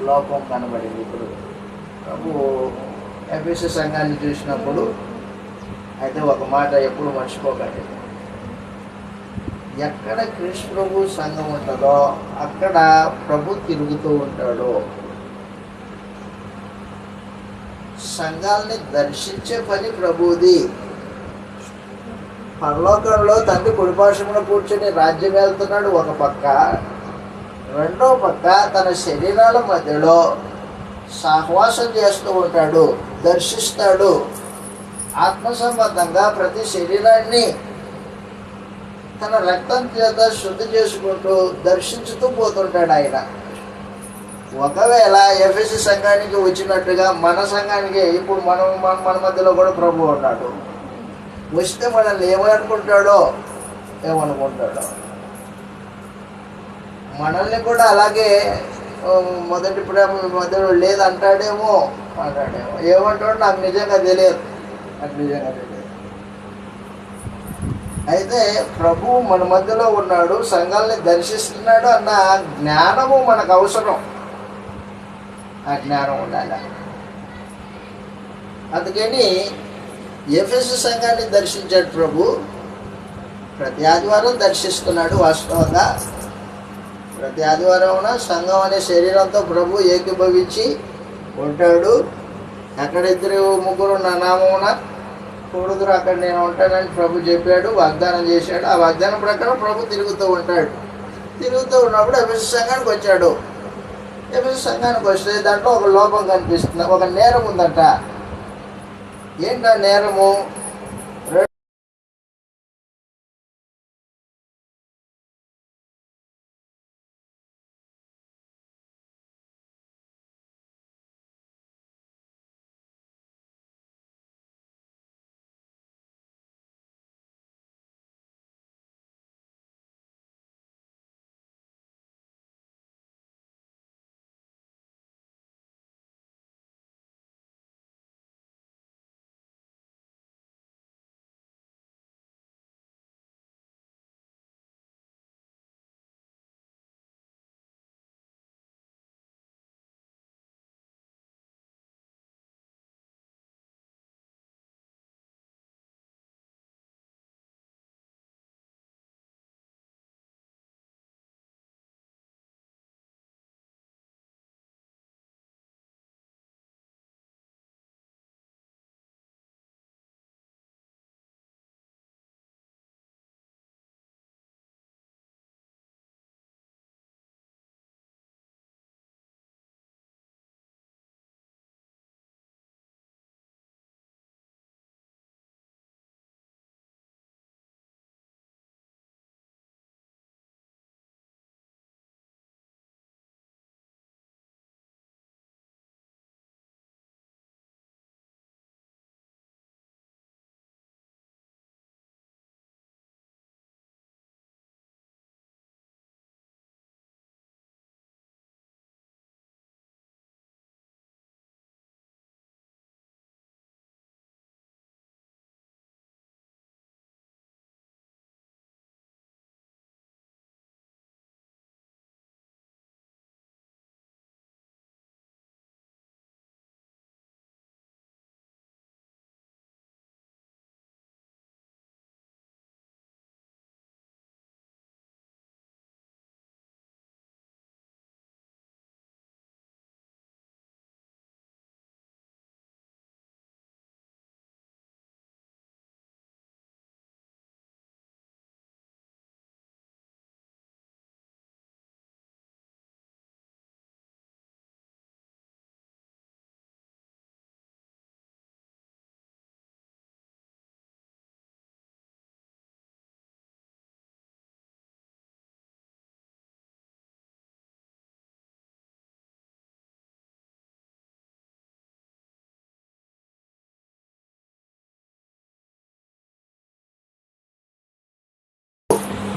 లోపం కనబడింది. ఇప్పుడు ప్రభు ఎఫెసు సంఘాన్ని చూసినప్పుడు అయితే ఒక మాట ఎప్పుడు మర్చిపోకండి, ఎక్కడ కృష్ణ ప్రభు సంఘం ఉంటుందో అక్కడ ప్రభు తిరుగుతూ ఉంటాడు. సంఘాలని దర్శించే పని ప్రభుది. పరలోకంలో తండ్రి కుడిపార్శ్వమున కూర్చొని రాజ్యం వెళ్తున్నాడు ఒక పక్క, రెండో పక్క తన శరీరాల మధ్యలో సహవాసం చేస్తూ ఉంటాడు, దర్శిస్తాడు. ఆత్మ సంబంధంగా ప్రతి శరీరాన్ని తన రక్తం చేత శుద్ధి చేసుకుంటూ దర్శించుతూ పోతుంటాడు ఆయన. ఒకవేళ ఎఫెసీ సంఘానికి వచ్చినట్టుగా మన సంఘానికి ఇప్పుడు మన మధ్యలో కూడా ప్రభు ఉన్నాడు. వస్తే మనల్ని ఏమనుకుంటాడో మనల్ని కూడా అలాగే మొదటి ప్రేమ మధ్యలో లేదంటాడేమో. ఏమంటాడో నాకు నిజంగా తెలియదు. అయితే ప్రభు మన మధ్యలో ఉన్నాడు, సంఘాలని దర్శిస్తున్నాడు అన్న జ్ఞానము మనకు అవసరం. ఆ జ్ఞానం ఉండాలి. అందుకని ఎఫెసు సంఘాన్ని దర్శించాడు ప్రభు. ప్రతి ఆదివారం దర్శిస్తున్నాడు. వాస్తవంగా ప్రతి ఆదివారం సంఘం అనే శరీరంతో ప్రభు ఏకీభవించి ఉంటాడు. అక్కడ 2-3 నా నామమున కూడుదురు అక్కడ నేను ఉంటానని ప్రభు చెప్పాడు, వాగ్దానం చేశాడు. ఆ వాగ్దానం ప్రకారం ప్రభు తిరుగుతూ ఉంటాడు. తిరుగుతూ ఉన్నప్పుడు ఎఫెసు సంఘానికి వచ్చాడు. ఎఫెసు సంఘానికి వస్తే దాంట్లో ఒక లోపం కనిపిస్తుంది, ఒక నేరం ఉందంట. ఏంటా నేరము?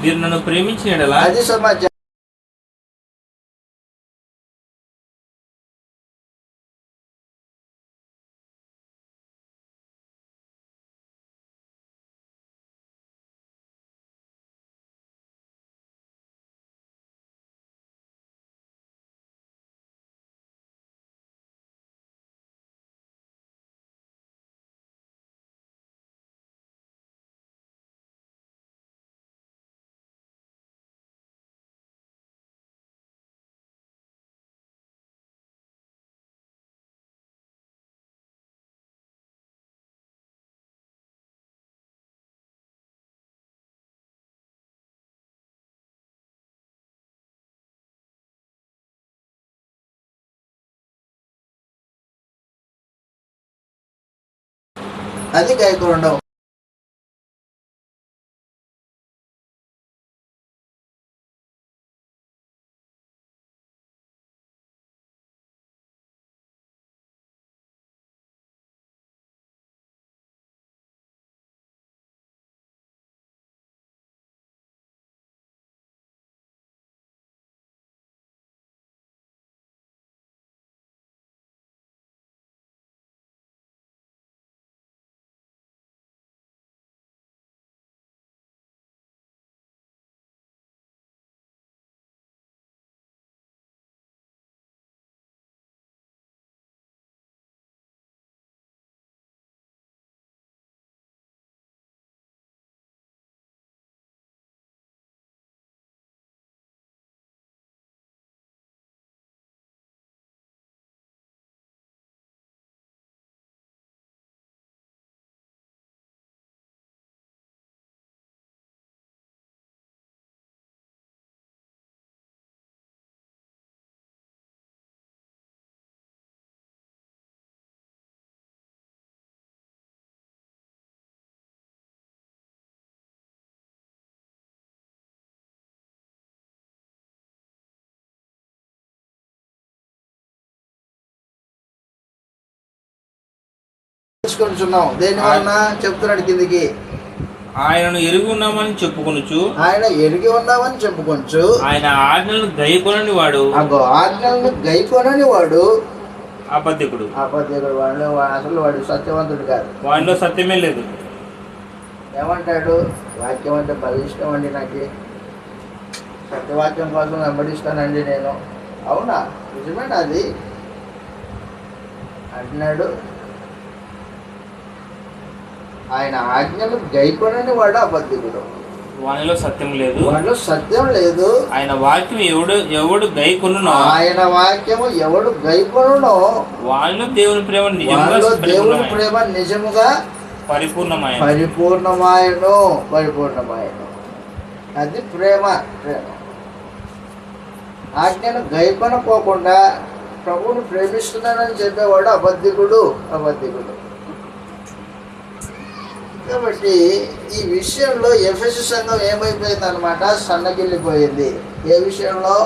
మీరు నన్ను ప్రేమించిన యెడల అది సమాచారం. అది కైకొనడం. తప్పించుకుంటున్నాం. దేని వలన చెప్తున్నాడు కిందికి, ఆయనను ఎరిగి ఉన్నామని చెప్పుకొనుచు ఆయన ఎరిగి ఉన్నామని చెప్పుకొంచు, ఆయన ఆజ్ఞలను గైకొనని వాడు అగో ఆజ్ఞలను గైకొనని వాడు అబద్ధికుడు. అబద్ధికుడు. వాడు అసలు వాడు సత్యవంతుడు కాదు. వాడిలో సత్యమే లేదు. ఏమంటాడు, వాక్యం అంటే బలి ఇష్టం అండి, నాకు సత్యవాక్యం కోసం వెంబడిస్తానండి నేను. అవునా, నిజమేనా అది అంటున్నాడు. ఆయన ఆజ్ఞలు గైకొనని వాడు అబద్ధికుడు. వానిలో సత్యం లేదు. వాడిలో సత్యం లేదు. ఆయన వాక్యం ఎవడు గైకొనునో ఆయన వాక్యము ఎవడు గైకొనునో వానిలో దేవుని ప్రేమ వాడిలో దేవుని ప్రేమ నిజముగా పరిపూర్ణమాయను. అది ప్రేమ. ఆజ్ఞను గైకొనకోకుండా ప్రభువును ప్రేమిస్తున్నానని చెప్పేవాడు అబద్ధికుడు. కాబట్టి ఈ విషయంలో ఎఫెసు సంఘం ఏమైపోయింది అనమాట, సన్నగిల్లిపోయింది. ఏ విషయంలో?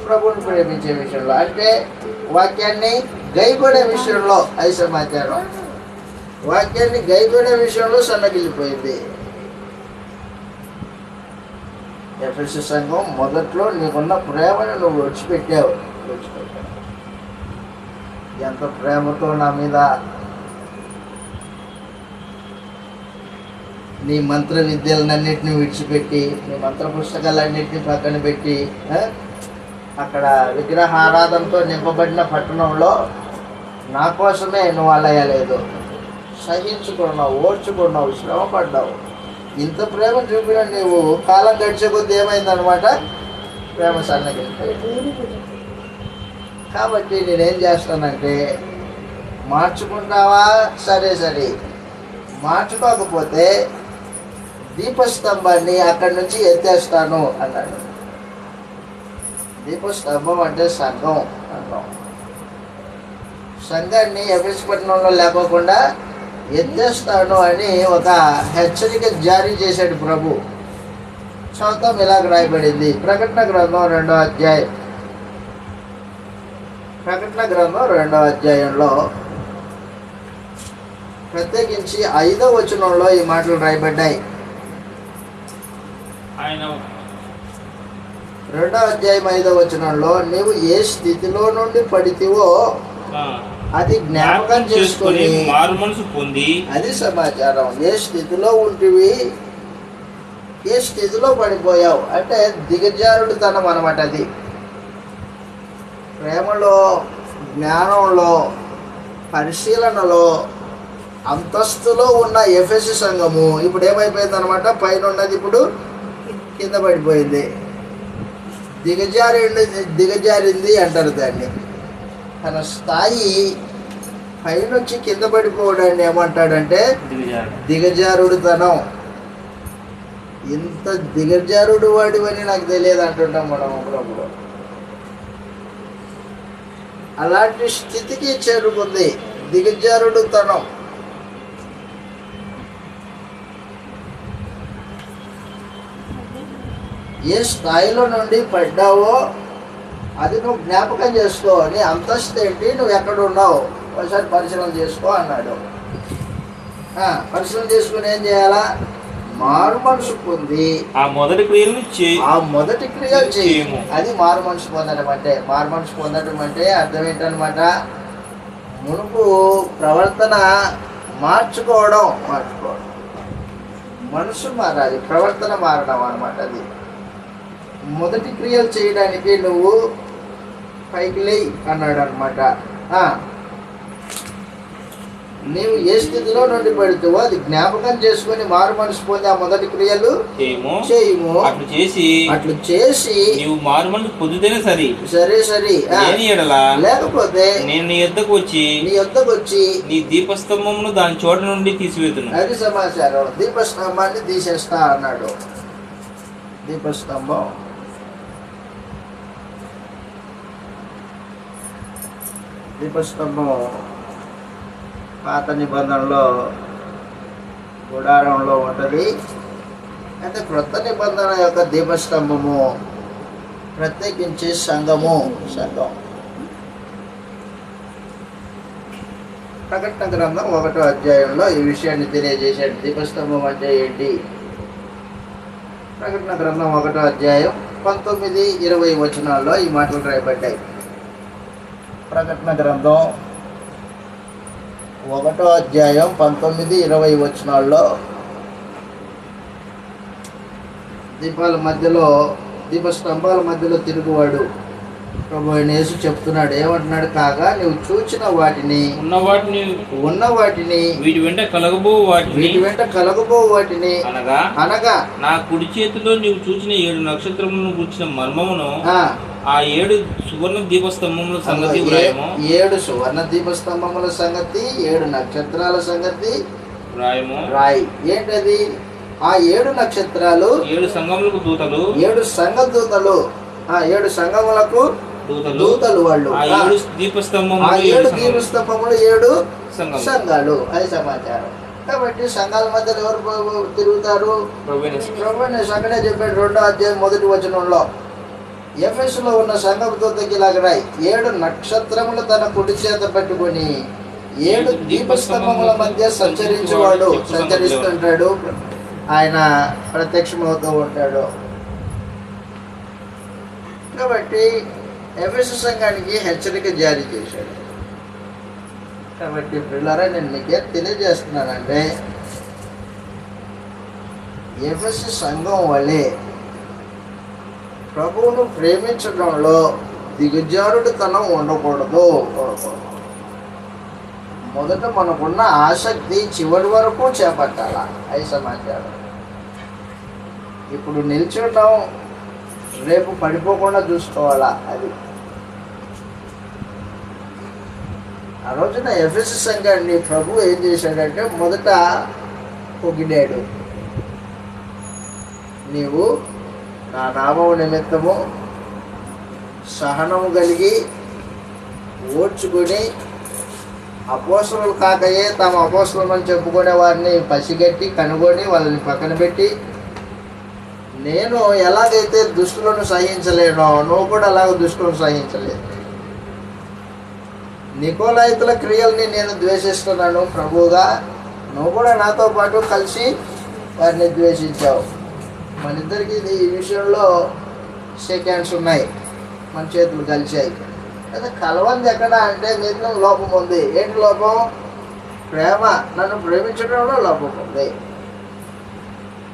ప్రభువును ప్రేమించే విషయంలో, అంటే వాక్యాన్ని గైకొనే విషయంలో. అది సమాచారం. వాక్యాన్ని గైకొనే విషయంలో సన్నగిల్లిపోయింది ఎఫెసు సంఘం. మొదట్లో నీకున్న ప్రేమను నువ్వు విడిచిపెట్టావు. ఎంత ప్రేమతో నా మీద నీ మంత్ర విద్యలన్నింటినీ విడిచిపెట్టి, నీ మంత్ర పుస్తకాలన్నింటినీ పక్కన పెట్టి, అక్కడ విగ్రహారాధనతో నింపబడిన పట్టణంలో నా కోసమే నువ్వు అలయలేదు. సహించుకున్నావు, ఓర్చుకున్నావు, శ్రమపడ్డావు. ఇంత ప్రేమ చూపిన నీవు కాలం గడిచే కొద్ది ఏమైందనమాట, ప్రేమ సన్నగిలిపోయింది. కాబట్టి నేనేం చేస్తానంటే, మార్చుకుంటావా? సరే, మార్చుకోకపోతే దీపస్తంభాన్ని అక్కడి నుంచి ఎత్తేస్తాను అన్నాడు. దీపస్తంభం అంటే సంఘం అన్నాం. సంఘాన్ని ఎఫెసు పట్టణంలో లేకోకుండా ఎత్తేస్తాను అని ఒక హెచ్చరిక జారీ చేశాడు ప్రభు. చదువుతాం, ఇలాగ రాయబడింది ప్రకటన గ్రంథం 2వ అధ్యాయం. ప్రకటన గ్రంథం 2వ అధ్యాయంలో ప్రత్యేకించి 5వ వచనంలో ఈ మాటలు రాయబడ్డాయి. 2వ అధ్యాయం 5వ వచనంలో, నీవు ఏ స్థితిలో నుండి పడితివో అది జ్ఞాపకం చేసుకొని మారుమనసు పొంది. అది సమాచారం. ఏ స్థితిలో ఉంటివి, ఏ స్థితిలో పడిపోయావు అంటే దిగజారుడుతనం అన్నమాట. అది ప్రేమలో, జ్ఞానంలో, పరిశీలనలో, అంతస్తులో ఉన్న ఎఫెసు సంఘము ఇప్పుడు ఏమైపోయింది అనమాట, పైన ఉన్నది ఇప్పుడు కింద పడిపోయింది. దిగజారింది అంటారు దాన్ని. తన స్థాయి పైనుంచి కింద పడిపోవడాన్ని ఏమంటాడంటే దిగజారుడుతనం. ఇంత దిగజారుడు వాడివని నాకు తెలియదు అంటుంటాం మనం అప్పుడప్పుడు. అలాంటి స్థితికి చేరుకుంది దిగజారుడుతనం. ఏ స్థాయిలో నుండి పడ్డావో అది నువ్వు జ్ఞాపకం చేసుకో. నీ అంతస్తు ఏంటి, నువ్వు ఎక్కడ ఉన్నావు ఒకసారి పరిశీలన చేసుకో అన్నాడు. పరిశీలన చేసుకుని ఏం చేయాలా, మారు మనసు పొంది ఆ మొదటి క్రియలు చేయము. అది మారు మనసు పొందడం అంటే. మారు మనసు పొందడం అంటే అర్థం ఏంటనమాట, మునుపు ప్రవర్తన మార్చుకోవడం. మనసు మారాలి, ప్రవర్తన మారడం అనమాట. అది మొదటి క్రియలు చేయడానికి నువ్వు పైకి లేయి అన్నాడు అనమాట. నీవు ఏ స్థితిలో నుండి పడుతావో అది జ్ఞాపకం చేసుకుని మారు మనసు పొంది ఆ మొదటి క్రియలు చేయము. అట్లు చేసి నీవు మారు మనసు పొందితేనే సరే లేకపోతే నేను నీ యొద్దకు వచ్చి నీ దీపస్తంభమును దాని చోట నుండి తీసివేతును. అది సమాచారం. దీపస్తంభాన్ని తీసేస్తా అన్నాడు. దీపస్తంభం పాత నిబంధనలో గుడారంలో ఉంటుంది. అయితే క్రొత్త నిబంధన యొక్క దీపస్తంభము ప్రత్యేకించి సంఘం. ప్రకటన గ్రంథం 1వ అధ్యాయంలో ఈ విషయాన్ని తెలియజేశాడు. దీపస్తంభం అంటే ఏంటి? ప్రకటన గ్రంథం 1వ అధ్యాయం 19-20 వచనాల్లో ఈ మాటలు రాయబడ్డాయి. ప్రకటన గ్రంథం 1వ అధ్యాయం 19-20 వచనాల్లో దీపస్తంభాల మధ్యలో తిరుగువాడు ప్రభు అయిన యేసు చెప్తున్నాడు. ఏమంటున్నాడు? కాగా నువ్వు చూచిన వాటిని ఉన్న వాటిని వీటి వెంట కలగబో వాటిని అనగా నా కుడి చేతిలో నీవు చూచిన 7 నక్షత్రములను గురించిన మర్మమును ఆ 7 సువర్ణ దీపస్తంభముల సంగతి వ్రాయము. 7 సువర్ణ దీపస్తంభముల సంగతి, 7 నక్షత్రాల సంగతి రాయి. ఏంటది? ఆ 7 నక్షత్రాలు 7 సంఘములకు దూతలు, 7 సంఘ దూతలు, 7 సంఘములకు దూతలు వాళ్ళు. ఆ 7 దీపస్తంభములు 7 సంఘాలు. అది సమాచారం. కాబట్టి సంఘాల మధ్యలో ఎవరు తిరుగుతారు? ప్రభువు అక్కడే చెప్పాడు 2వ అధ్యాయం 1వ వచనంలో. ఎఫెసులో ఉన్న సంఘపు దూతకి ఇలాగ రాయి, 7 నక్షత్రములు తన కుడి చేత పట్టుకొని 7 దీపస్తంభముల మధ్య సంచరిస్తుంటాడు. ఆయన ప్రత్యక్షమవుతూ ఉంటాడు. కాబట్టి ఎఫెసు సంఘానికి హెచ్చరిక జారీ చేశాడు. కాబట్టి పిల్లరా, నేను మీకేం తెలియజేస్తున్నానంటే, ఎఫెసు సంఘం వలె ప్రభువును ప్రేమించడంలో దిగజారుడుతనం ఉండకూడదు. మొదట మనకున్న ఆసక్తి చివరి వరకు చేపట్టాల. అది సమాచారం. ఇప్పుడు నిల్చుంటాం, రేపు పడిపోకుండా చూసుకోవాలా. అది ఆ రోజున ఎఫెసు సంఘాన్ని ప్రభు ఏం చేశాడంటే, మొదట పొగిడాడు. నీవు నా నామము నిమిత్తము సహనము కలిగి ఓర్చుకొని అపోస్తలులు కాకయే తమ అపోస్తలులను చెప్పుకునే వారిని పసిగట్టి కనుగొని వాళ్ళని పక్కన పెట్టి, నేను ఎలాగైతే దుష్టులను సహించలేనో నువ్వు కూడా అలాగ దుష్టులను సహించలేదు. నికోలాయితుల క్రియల్ని నేను ద్వేషిస్తున్నాను ప్రభువుగా, నువ్వు కూడా నాతో పాటు కలిసి వారిని ద్వేషించావు. మన ఇద్దరికి ఈ విషయంలో షేక్ హ్యాండ్స్ ఉన్నాయి, మన చేతులు కలిసాయి. అయితే కలవంది ఎక్కడ అంటే మీలో లోపం ఉంది. ఏంటి లోపం? ప్రేమ. నన్ను ప్రేమించడంలో లోపం ఉంది.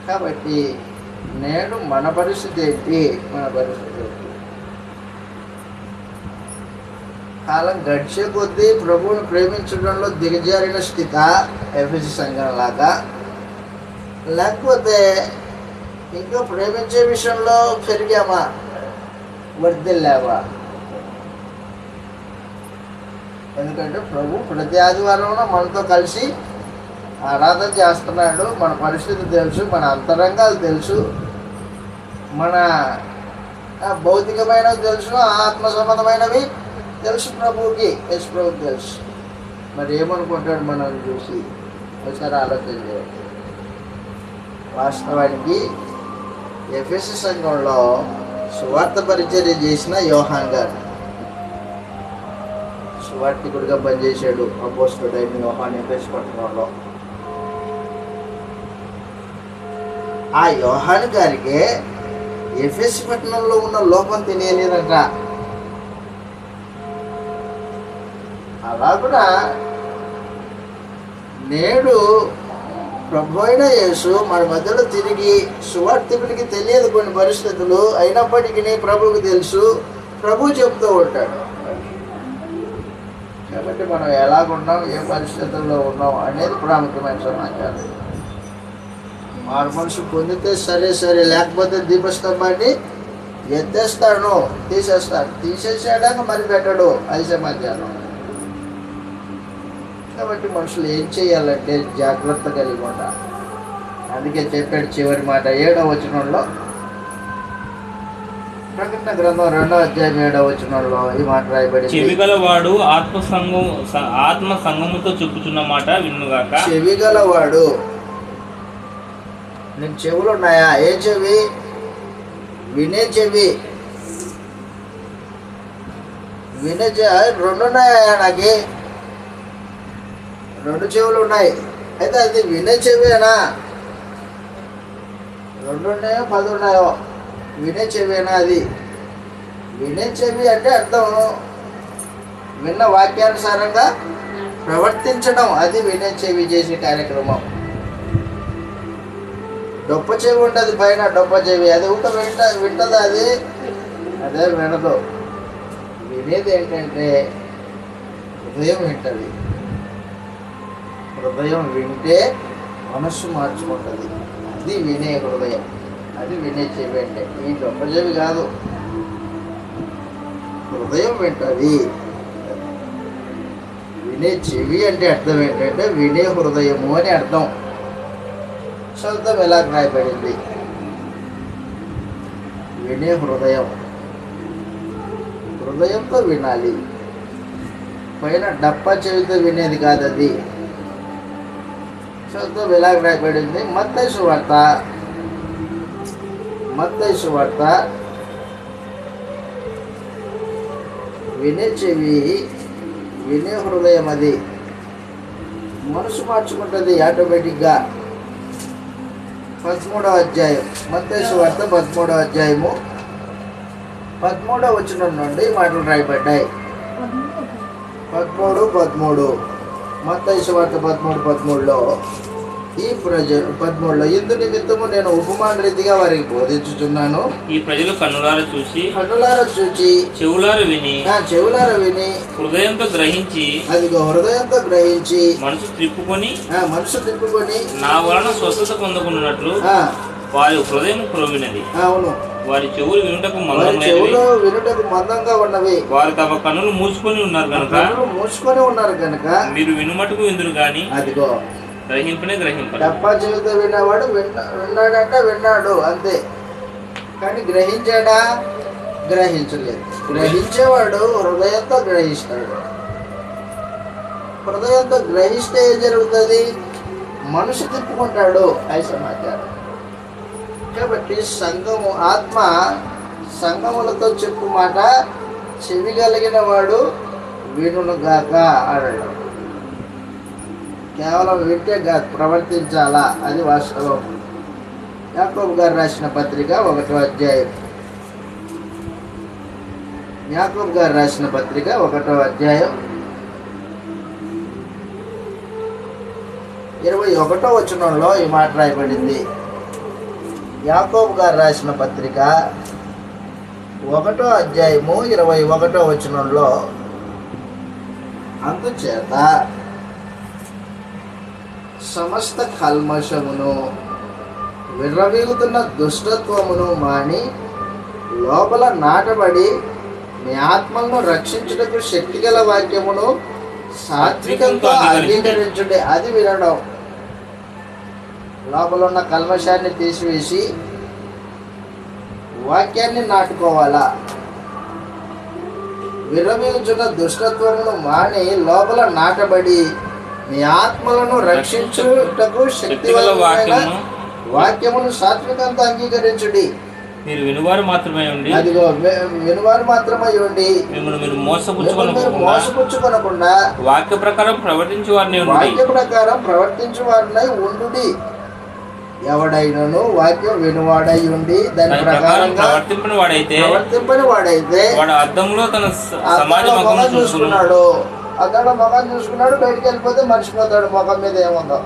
కాబట్టి నేడు మన పరిస్థితి ఏంటి? కాలం గడిచే కొద్దీ ప్రభువును ప్రేమించడంలో దిగజారిన స్థితి ఎఫెసు సంఘం లాగా, లేకపోతే ఇంకా ప్రేమించే విషయంలో పెరిగామా, వర్ధిల్లావా? ఎందుకంటే ప్రభు ప్రతి ఆదివారం మనతో కలిసి ఆరాధన చేస్తున్నాడు. మన పరిస్థితి తెలుసు, మన అంతరంగాలు తెలుసు, మన భౌతికమైనవి తెలుసు, ఆత్మ సంబంధమైనవి తెలుసు ప్రభువుకి. యశ్ ప్రభుకి తెలుసు. మరి ఏమనుకుంటాడు మనం చూసి? ఒకసారి ఆలోచన చేయండి. వాస్తవానికి ఎఫెసు సంఘంలో సువార్త పరిచర్య చేసిన యోహాన్ గారు సువార్తికుడిగా పనిచేశాడు. అపోస్తలుడైన యోహాన్ ఎఫెసు పట్టణంలో. ఆ యోహాన్ గారికి ఎఫెసు పట్టణంలో ఉన్న లోపం తెలియలేదంట. అలాగునా నేడు ప్రభు అయిన యేసు మన మధ్యలో తిరిగి సువార్తికుడికి తెలియదు కొన్ని పరిస్థితులు, అయినప్పటికీ ప్రభువుకి తెలుసు. ప్రభు చెప్తూ ఉంటాడు. కాబట్టి మనం ఎలాగున్నాం, ఏ పరిస్థితుల్లో ఉన్నాం అనేది ప్రాముఖ్యమైన సమాచారం. మారు మనసు పొందితే సరే, లేకపోతే దీపస్తంభాన్ని ఎత్తేస్తాడు, తీసేసాడాక మరి పెట్టడు. అది సమాచారం. కాబట్టి మనుషులు ఏం చేయాలంటే జాగ్రత్త కలిగి ఉండాలి. అందుకే చెప్పాడు చివరి మాట 7వ వచనంలో, ప్రకటన గ్రంథం 2వ అధ్యాయం 7వ వచనంలో ఈ మాట రాయబడింది. చెవిగలవాడు ఆత్మ సంగముతో చెప్పుచున్న మాట వినుగాక. చెవిగలవాడు. నీకు చెవులు ఉన్నాయా? ఏ చెవి? వినే చెవి. రెండున్నాయా? నాకు 2 చెవులు ఉన్నాయి, అయితే అది వినే చెవేనా? 2 ఉన్నాయో 10 ఉన్నాయో, వినే చెవేనా? అది వినే చెవి అంటే అర్థం విన్న వాక్యానుసారంగా ప్రవర్తించడం, అది వినే చెవి చేసే కార్యక్రమం. డొప్ప చెవి ఉంటుంది పైన, డొప్ప చెవి, అది ఒక వింటది, అది అదే వినదు. వినేది ఏంటంటే హృదయం వింటది. హృదయం వింటే మనస్సు మార్చుకుంటుంది, అది వినే హృదయం, అది వినే చెవి అంటే. ఈ డొప్ప చెవి కాదు, హృదయం వింటది. వినే చెవి అంటే అర్థం ఏంటంటే వినే హృదయము అని అర్థం. శబ్దం ఎలా రాయబడింది? వినే హృదయం, హృదయంతో వినాలి. పైన డప్ప చెవితో వినేది కాదు అది. శబ్దం ఎలా రాయబడింది? మత్తయి సువార్త వినే చెవి, వినే హృదయం, అది మనసు మార్చుకుంటుంది ఆటోమేటిక్గా. 13వ అధ్యాయం, మత్తయి సువార్త 13వ అధ్యాయము 13వ వచనం నుండి మాటలు రాయబడ్డాయి. 13 మత్తయి సువార్త 13:13లో ఈ 13లో ఇందు నిమిత్తము నేను ఉపమాన రీతిగా వారికి బోధించుచున్నాను. ఈ ప్రజలు కన్నులారా చూచి చెవులారా విని హృదయంతో గ్రహించి, అదిగో హృదయంతో గ్రహించి మనసు త్రిప్పుకొని నా వలన స్వస్థత పొందకున్నట్లు వారి హృదయం క్రొవ్వినది. అవును, వారి చెవులు వినుటకు మందంగా ఉన్నవి. వారు తమ కన్నులు మూసుకొని ఉన్నారు కనుక మీరు వినుమటుకు విందురు గాని అదిగో గ్రహింపరు. డప్పా చెవితో విన్నవాడు విన్నాడంటే విన్నాడు అంతే, కానీ గ్రహించాడా? గ్రహించలేదు. గ్రహించేవాడు హృదయంతో గ్రహిస్తాడు. హృదయంతో గ్రహిస్తే ఏం జరుగుతుంది? మనసు తిప్పుకుంటాడు. అది సమాచారం. కాబట్టి సంఘము, ఆత్మ సంఘములతో చెప్పు మాట చెవి కలిగిన వాడు వినుగాక అన్నాడు. కేవలం వింటే కాదు, ప్రవర్తించాలా, అది వాస్తవం. యాకోబు గారు రాసిన పత్రిక 1వ అధ్యాయం, యాకోబు గారు రాసిన పత్రిక 1వ అధ్యాయం 21వ వచనంలో ఈ మాట రాయబడింది. యాకోబు గారు రాసిన పత్రిక 1వ అధ్యాయము 21వ వచనంలో, అందుచేత సమస్త కల్మషమును విర్రవీగుతున్న దుష్టత్వమును మాని లోపల నాటబడి మీ ఆత్మలను రక్షించుటకు శక్తిగల వాక్యమును సాత్వికంతో అంగీకరించుడే, అది వినడం. లోపల ఉన్న కల్మషాన్ని తీసివేసి వాక్యాన్ని నాటుకోవాలా. విర్రవీగుచున్న దుష్టత్వమును మాని లోపల నాటబడి మీ ఆత్మలను రక్షించుటకు శక్తివంతమైన వాక్యమును సాత్వికంతో అంగీకరించుడి. మీరు వినువారు మాత్రమే ఉండి, అదిగో వినువారు మాత్రమే ఉండి మీరు మోసపుచ్చుకొనకుండా వాక్య ప్రకారం ప్రవర్తించు వారినై ఉండుడి. ఎవడైనను వాక్యం వినువాడై ఉండి దాని ప్రకారం ప్రవర్తింపని వాడైతే వాడు అద్దంలో తన ముఖం చూసుకున్నాడు. అతడు ముఖం చూసుకున్నాడు, బయటికి వెళ్ళిపోతే మర్చిపోతాడు ముఖం మీద ఏముందో.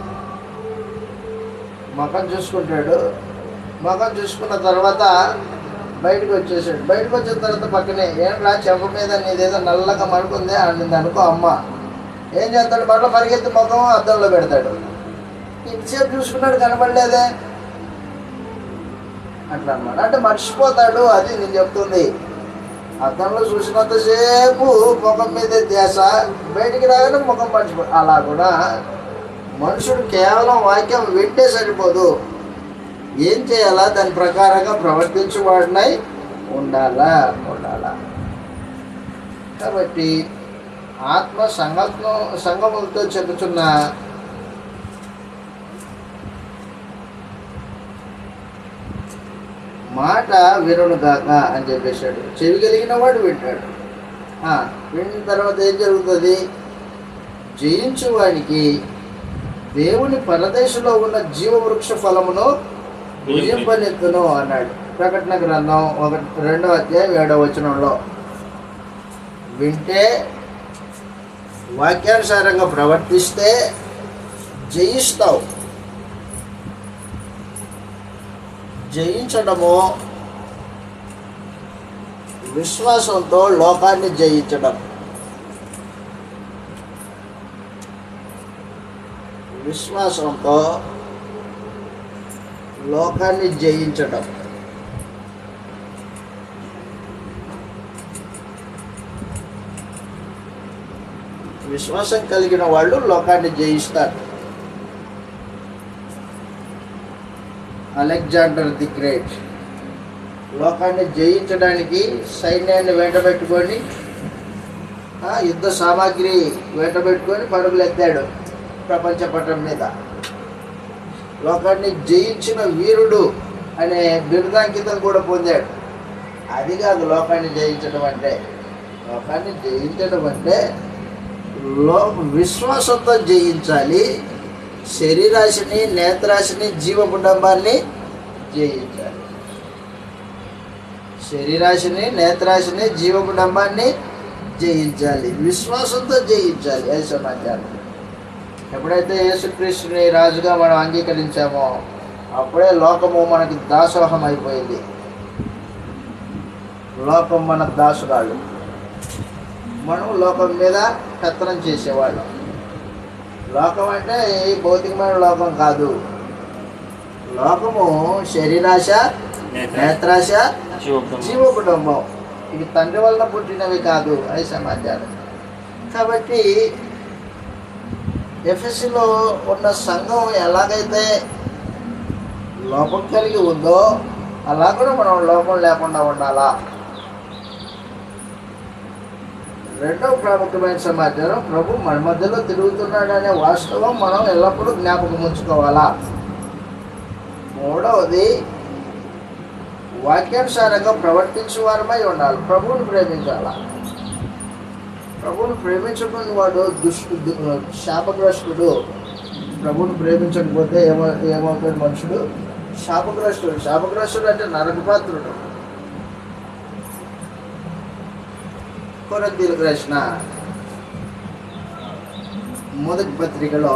ముఖం చూసుకుంటాడు, ముఖం చూసుకున్న తర్వాత బయటకు వచ్చేసాడు. బయటకు వచ్చిన తర్వాత పక్కనే ఏంట్రా చెంప మీద నీదేదో నల్లగా మడుకుంది అని అనుకో అమ్మ. ఏం చేస్తాడు? మరలా పరిగెత్తి ముఖం అద్దంలో పెడతాడు. ఇంతసేపు చూసుకున్నాడు, కనబడలేదే అట్లా అన్నమాట. అంటే మర్చిపోతాడు. అది నేను చెప్తుంది. అద్దంలో చూసినంతసేపు ముఖం మీదే ధ్యాస, బయటికి రాగానే ముఖం మర్చిపో. అలా కూడా మనుషుడు కేవలం వాక్యం వింటే సరిపోదు, ఏం చేయాలా? దాని ప్రకారంగా ప్రవర్తించేవాడినై ఉండాలా. కాబట్టి ఆత్మ సంఘములతో చెబుతున్న మాట వినుగాక అని చెప్పేశాడు. చెవి కలిగిన వాడు వింటాడు. విన్న తర్వాత ఏం జరుగుతుంది? జయించువానికి దేవుని పరదేశంలో ఉన్న జీవవృక్ష ఫలమును భుజింపనెత్తును అన్నాడు. ప్రకటన గ్రంథం 2వ అధ్యాయం 7వ వచనంలో. వింటే వాక్యానుసారంగా ప్రవర్తిస్తే జయిస్తావు. జయించడము విశ్వాసంతో లోకాన్ని జయించడం, విశ్వాసంతో లోకాన్ని జయించడం. విశ్వాసం కలిగిన వాళ్ళు లోకాన్ని జయిస్తారు. అలెగ్జాండర్ ది గ్రేట్ లోకాన్ని జయించడానికి సైన్యాన్ని వెంటబెట్టుకొని యుద్ధ సామాగ్రి వెంటబెట్టుకొని పరుగులు ఎత్తాడు ప్రపంచ పటం మీద. లోకాన్ని జయించిన వీరుడు అనే బిరుదాంకితం కూడా పొందాడు. అది కాదు లోకాన్ని జయించడం అంటే. లోకాన్ని జయించడం అంటే విశ్వాసంతో జయించాలి. శరీరాశిని, నేత్రాశిని, జీవ కుటుంబాన్ని జయించాలి. శరీరాశిని, నేత్రాశిని, జీవ కుటుంబాన్ని జయించాలి. విశ్వాసంతో జయించాలి. అది సమాచారం. ఎప్పుడైతే యేసుక్రీస్తుని రాజుగా మనం అంగీకరించామో అప్పుడే లోకము మనకి దాసోహం అయిపోయింది. లోకం మన దాసురాలు. మనం లోకం మీద పెత్తనం చేసేవాళ్ళం. లోకం అంటే ఈ భౌతికమైన లోకం కాదు. లోకము శరీరాశ, నేత్రాశ, జీవ కుటుంబం. ఇవి తండ్రి వలన పుట్టినవి కాదు. అది సమాచారం. కాబట్టి ఎఫెసీలో ఉన్న సంఘం ఎలాగైతే లోపం కలిగి ఉందో అలా కూడా మనం లోపం లేకుండా ఉండాలా. రెండవ ప్రాముఖ్యమైన సమాచారం, ప్రభు మన మధ్యలో తిరుగుతున్నాడనే వాస్తవం మనం ఎల్లప్పుడూ జ్ఞాపకం ఉంచుకోవాలా. మూడవది, వాక్యానుసారంగా ప్రవర్తించే వారమై ఉండాలి. ప్రభువుని ప్రేమించాలా. ప్రభువుని ప్రేమించకుండా వాడు శాపగ్రస్తుడు. ప్రభువుని ప్రేమించకపోతే ఏమవుతాడు మనుషుడు? శాపగ్రస్తుడు. శాపగ్రస్తుడు అంటే నరకపాత్రుడు. కొరింథీయులకు రాసిన మొదటి పత్రికలో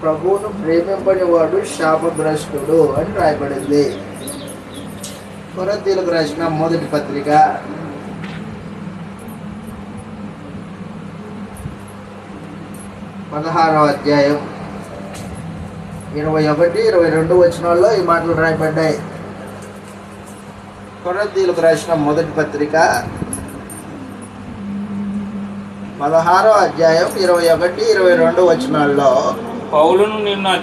ప్రభువును ప్రేమింపని వాడు శాపగ్రస్తుడు అని రాయబడింది. కొరింథీయులకు రాసిన మొదటి పత్రిక 16వ అధ్యాయం 21, 22 వచనాల్లో ఈ మాటలు రాయబడ్డాయి. కొరింథీయులకు రాసిన మొదటి పత్రిక 16వ అధ్యాయం 21, 22 వచనాల్లో, పౌలును నేను నా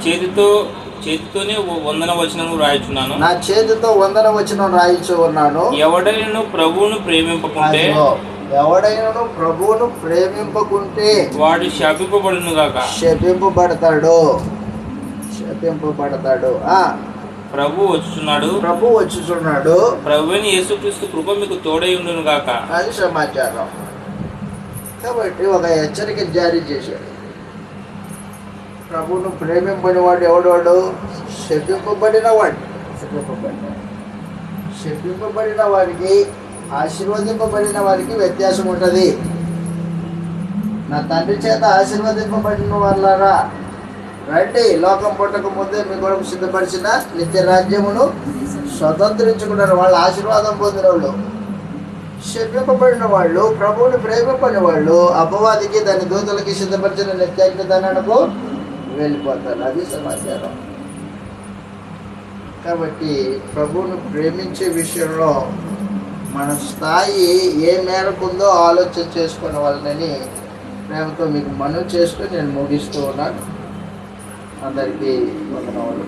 చేతితోనే వందన వచనం రాయిచున్నాను. నా చేతితో వందన వచనం రాయించు ఉన్నాను. ఎవడైనా ప్రభువును ప్రేమింపకుంటే వాడు శపింపబడును గాక. శపింపబడతాడు. ప్రభు వచ్చుచున్నాడు. ప్రభువైన యేసుక్రీస్తు కృప మీకు తోడై ఉండును గాక. అది సమాచారం. కాబట్టి ఒక హెచ్చరిక జారీ చేశాడు. ప్రభువును ప్రేమింపని వాడు ఎవడోడు? శపింపబడిన వారికి, ఆశీర్వదింపబడిన వారికి వ్యత్యాసం ఉంటుంది. నా తండ్రి చేత ఆశీర్వదింపబడిన వాళ్ళారా, రండి, లోకం పుట్టక ముందే మీ కొరకు సిద్ధపరిచిన నిత్య రాజ్యమును స్వతంత్రించుకున్నారు. వాళ్ళ ఆశీర్వాదం పొందిన వాళ్ళు. శపింపబడిన వాళ్ళు, ప్రభువుని ప్రేమింపని వాళ్ళు అపవాదికి, దాని దూతలకి సిద్ధపరిచిన నిత్యాగ్నిదానకు వెళ్ళిపోతారు. అది సమాచారం. కాబట్టి ప్రభువును ప్రేమించే విషయంలో మన స్థాయి ఏ మేరకు ఉందో ఆలోచన చేసుకునే వాళ్ళని ప్రేమతో మీకు మనవి చేస్తూ నేను ముగిస్తూ ఉన్నాను. అందరికీ వందనాలు.